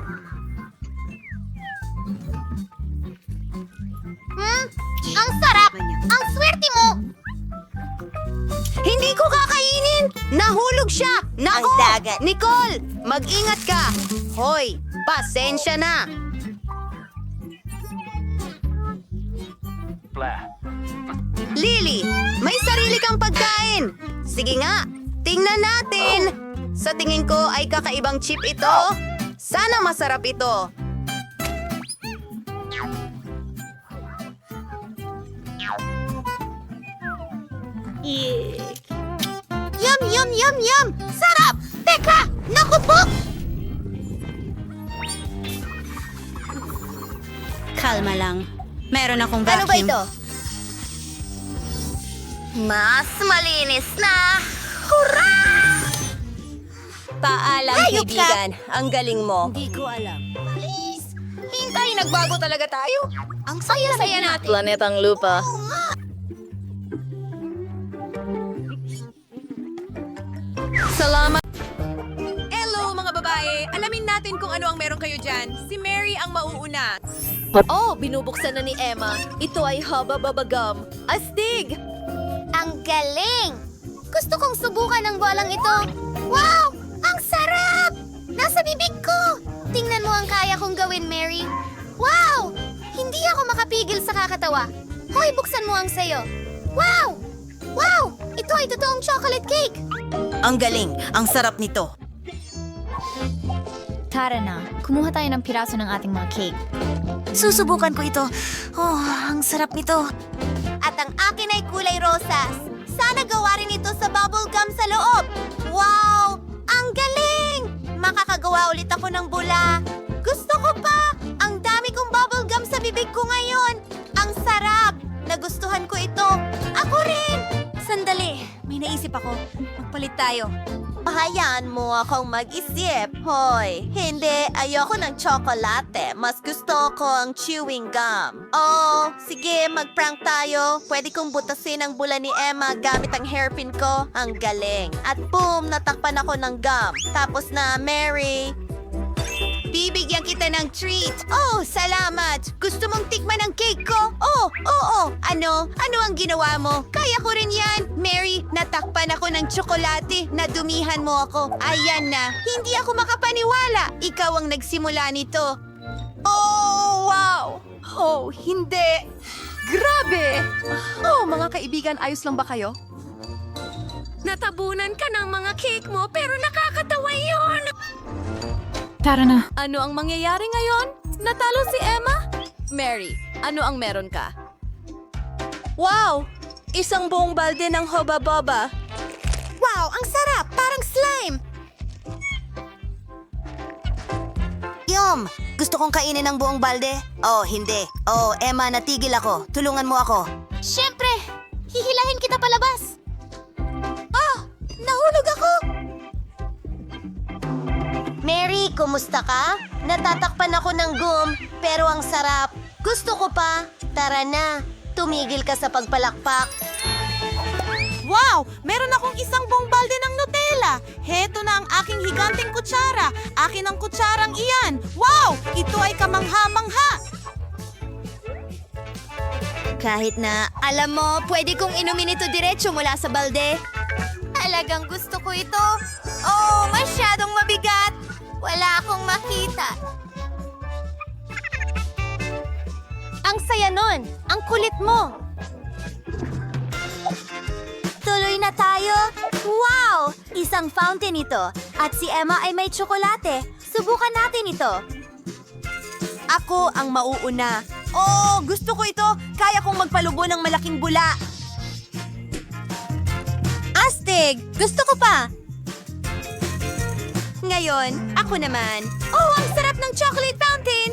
Ang sarap! Ang swerte mo! Hindi ko kakainin! Nahulog siya! Nako! Ang dagat. Nicole! Mag-ingat ka! Hoy! Pasensya na! Lily! May sarili kang pagkain! Sige nga! Tingnan natin! Sa tingin ko ay kakaibang chip ito. Sana masarap ito. Yum, yum, yum, yum! Sarap! Teka! Naku po! Kalma lang. Meron akong Ano vacuum. ba ito? Mas malinis na! Hurra! Paalam, Hayop ka! kaibigan. Ang galing mo. Hindi ko alam. Please! Hintay, nagbago talaga tayo. Ang saya-saya natin. Planetang lupa. Salamat! Hello, mga babae! Alamin natin kung ano ang meron kayo dyan. Si Mary ang mauuna. Oh, binubuksan na ni Emma. Ito ay Hubba Bubba Gum. Astig! Ang galing! Gusto kong subukan ang bolang ito. Wow! Ang sarap! Nasa bibig ko! Tingnan mo ang kaya kong gawin, Mary. Wow! Hindi ako makapigil sa kakatawa. Hoy, buksan mo ang sayo. Wow! Wow! Ito ay totoong chocolate cake! Ang galing. Ang sarap nito. Tara na, kumuha tayo ng piraso ng ating mga cake. Susubukan ko ito. Oh, ang sarap nito. At ang akin ay kulay rosas. Sana gawa rin ito sa bubble gum sa loob. Wow! Ang galing! Makakagawa ulit ako ng bula. Gusto ko pa! Ang dami kong bubble gum sa bibig ko ngayon. Ang sarap! Nagustuhan ko ito. Ako rin! Sandali, may naisip ako. Magpalit tayo. Hayaan mo akong mag-isip. Hoy, hindi. Ayoko ng tsokolate. Mas gusto ko ang chewing gum. Oh, sige, mag-prank tayo. Pwede kong butasin ang bula ni Emma gamit ang hairpin ko. Ang galing. At boom, natakpan ako ng gum. Tapos na, Mary. Bibigyan kita ng treat. Oh, salamat. Gusto mong tikman ang cake ko? Oh, oo. Ano? Ano ang ginawa mo? Kaya ko rin yan. Mary, natakpan ako ng tsokolate. Nadumihan mo ako. Ayan na. Hindi ako makapaniwala. Ikaw ang nagsimula nito. Oh, wow! Oh, hindi! Grabe! Oh, mga kaibigan, ayos lang ba kayo? Natabunan ka ng mga cake mo pero nakakatawa yun. Tara na. Ano ang mangyayari ngayon? Natalo si Emma? Mary, ano ang meron ka? Wow! Isang buong balde ng Hubba Bubba. Wow, ang sarap! Parang slime! Yum! Gusto kong kainin ang buong balde. Oh, hindi. Oh, Emma, natigil ako. Tulungan mo ako. Siyempre! Hihilahin kita palabas! Ah! Nahulog ako! Mary, kumusta ka? Natatakpan ako ng gum, pero ang sarap. Gusto ko pa. Tara na, tumigil ka sa pagpalakpak. Wow! Meron akong isang buong balde ng Nutella. Heto na ang aking higanteng kutsara. Akin ang kutsarang iyan. Wow! Ito ay kamangha-mangha. Kahit na, alam mo, pwede kong inumin ito diretso mula sa balde. Talagang gusto ko ito. Oh, masyadong mabigat. Wala akong makita. Ang saya nun. Ang kulit mo. Tuloy na tayo. Wow! Isang fountain ito. At si Emma ay may tsokolate. Subukan natin ito. Ako ang mauuna. Oh, gusto ko ito. Kaya kong magpalubo ng malaking bula. Astig! Gusto ko pa! Ngayon, ako naman. Oh, ang sarap ng chocolate fountain!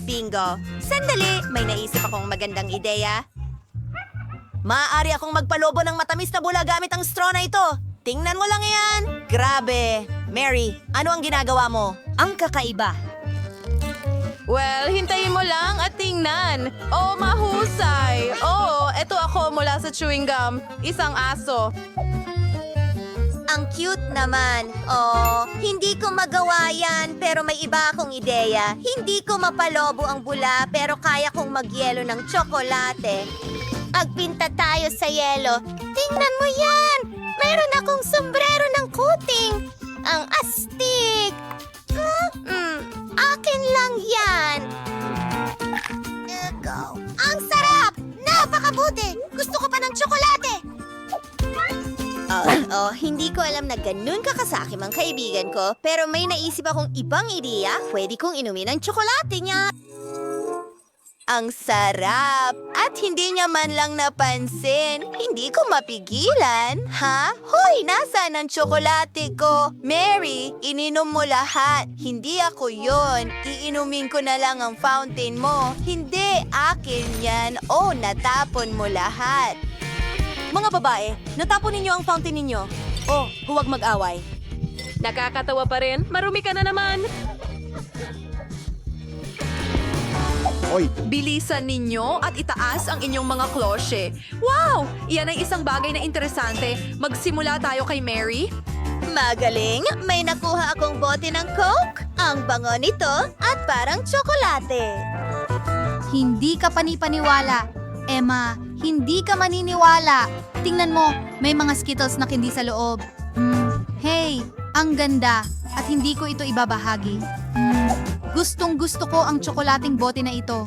Bingo. Sandali, may naisip akong magandang ideya. Maaari akong magpalobo ng matamis na bula gamit ang straw na ito. Tingnan mo lang yan. Grabe. Mary, ano ang ginagawa mo? Ang kakaiba. Well, hintayin mo lang at tingnan. Oh, mahusay. Oh, eto ako mula sa chewing gum. Isang aso. Ang cute naman. Oh, hindi ko magawa yan, pero may iba akong ideya. Hindi ko mapalobo ang bula, pero kaya kong magyelo ng tsokolate. Magpinta tayo sa yelo. Tingnan mo yan! Meron akong sombrero ng kuting. Ang astig! Akin lang yan. Ang sarap! Napakabuti! Gusto ko pa ng tsokolate! Hindi ko alam na ganun ka kasaki mga kaibigan ko, pero may naisip akong ibang ideya. Pwede kong inumin ang tsokolate niya. Ang sarap! At hindi niya man lang napansin. Hindi ko mapigilan. Ha? Hoy, nasaan ang tsokolate ko? Mary, ininom mo lahat. Hindi ako yon. Iinumin ko na lang ang fountain mo. Hindi, akin yan. Oh, natapon mo lahat. Mga babae, natapon ninyo ang fountain ninyo. Oh, huwag mag-away. Nakakatawa pa rin. Marumi ka na naman. Bilisan ninyo at itaas ang inyong mga klosye. Wow! Iyan ay isang bagay na interesante. Magsimula tayo kay Mary. Magaling! May nakuha akong bote ng Coke. Ang bango nito at parang tsokolate. Hindi ka panipaniwala. Emma, hindi ka maniniwala. Tingnan mo, may mga Skittles na candy sa loob. Hey, ang ganda. At hindi ko ito ibabahagi. Gustong-gusto ko ang tsokolating bote na ito.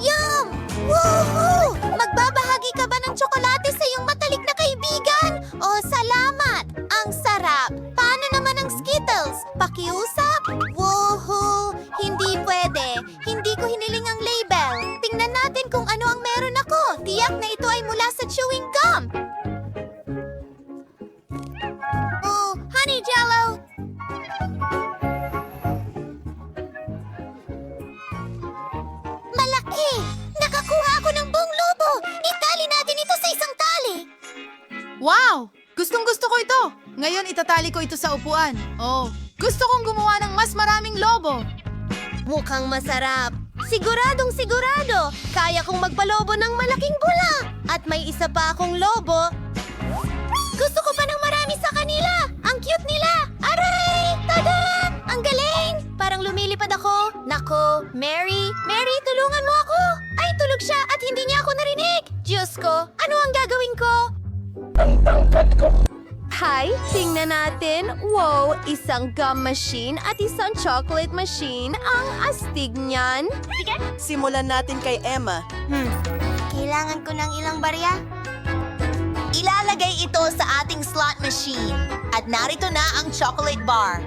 Yum! Woohoo! Magbabahagi ka ba ng tsokolate sa iyong matalik na kaibigan? Oh, salamat! Ang sarap! Paano naman ang Skittles? Pakiusap? Woohoo! Hindi pwede. Hindi ko hiniling ang label. Tingnan natin kung ano ang meron ako. Tiyak na ito ay mula sa chewing gum. Oh, Honey Jello! Malaki! Nakakuha ako ng buong lobo! Itali natin ito sa isang tali! Wow! Gustong-gusto ko ito. Ngayon itatali ko ito sa upuan. Oh, gusto kong gumawa ng mas maraming lobo. Mukhang masarap. Siguradong sigurado. Kaya kong magpalobo ng malaking bula. At may isa pa akong lobo. Gusto ko pa ng marami sa kanila! Ang cute nila! Aray! Tada! Ang galing! Parang lumilipad ako. Nako, Mary! Mary, tulungan mo ako! Ay, tulog siya at hindi niya ako narinig! Diyos ko, ano ang gagawin ko? Hi, tingnan natin. Wow, isang gum machine at isang chocolate machine. Ang astig niyan. Simulan natin kay Emma. Kailangan ko ng ilang barya. Ilalagay ito sa ating slot machine. At narito na ang chocolate bar.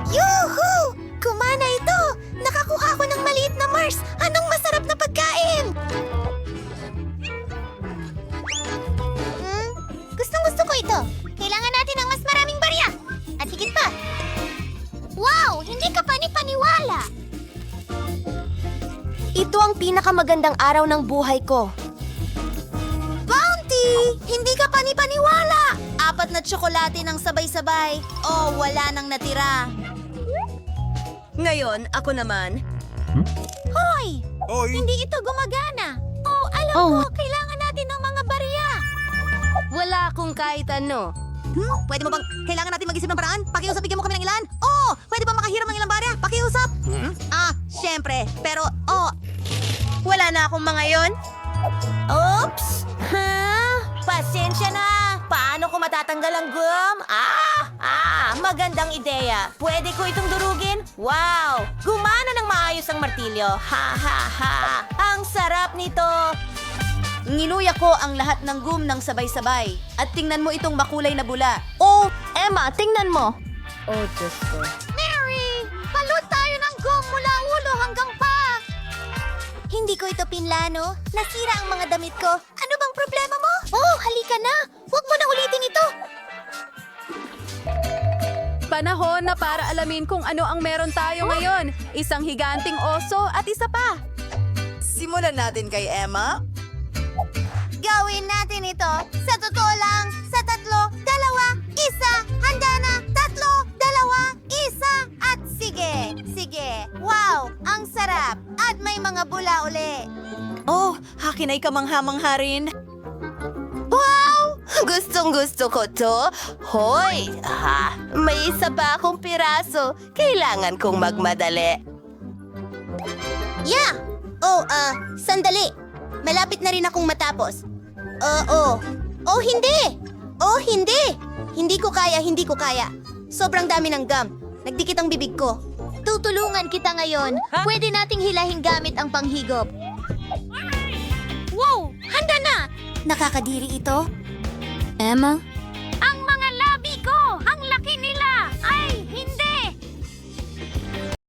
Yuhu! Kumana ito! Nakakuha ko ng maliit na Mars! Anong masarap na pagkain? Gustong-gusto ko ito. Kailangan natin ng mas maraming barya. At higit pa. Wow! Hindi ka panipaniwala. Ito ang pinakamagandang araw ng buhay ko. Bounty! Hindi ka panipaniwala! 4 na tsokolate ng sabay-sabay. Oh, wala nang natira. Ngayon, ako naman. Hoy! Hindi ito gumagana. Oh, alam ko, kailangan natin ng mga barya. Wala akong kahit ano. Pwede mo bang kailangan natin mag-isip ng paraan? Pakiusap, bigyan mo kami ng ilan? Oh, pwede bang makahiram ng ilang barya? Pakiusap. Syempre. Pero, Wala na akong mga yon. oops! Pasensya na! Paano ko matatanggal ang gum? Magandang ideya. Pwede ko itong durugin? Wow! Gumana ng maayos ang martilyo. Ha! Ang sarap nito! Niluya ko ang lahat ng gum ng sabay-sabay. At tingnan mo itong makulay na bula. Oh, Emma, tingnan mo! Oh, Diyos ko. Mary! Balot tayo ng gum mula ulo hanggang pa! Hindi ko ito pinlano. Nasira ang mga damit ko. Ano bang problema mo? Oh, halika na! Huwag mo na ulitin ito! Panahon na para alamin kung ano ang meron tayo ngayon. Isang higanting oso at isa pa. Simulan natin kay Emma. Gawin natin ito. Sa totoo lang, sa 3, 2, 1, handa na. 3, 2, 1, at sige. Wow, ang sarap. At may mga bula uli. Oh, akin ay kamangha-mangha rin. Wow! Gustong-gusto ko to. Hoy! May isa pa akong piraso. Kailangan kong magmadali. Yeah! Sandali. Malapit na rin akong matapos. Hindi! Hindi ko kaya. Sobrang dami ng gum. Nagdikit ang bibig ko. Tutulungan kita ngayon. Pwede nating hilahin gamit ang panghigop. Wow! Handa na! Nakakadiri ito. Emma,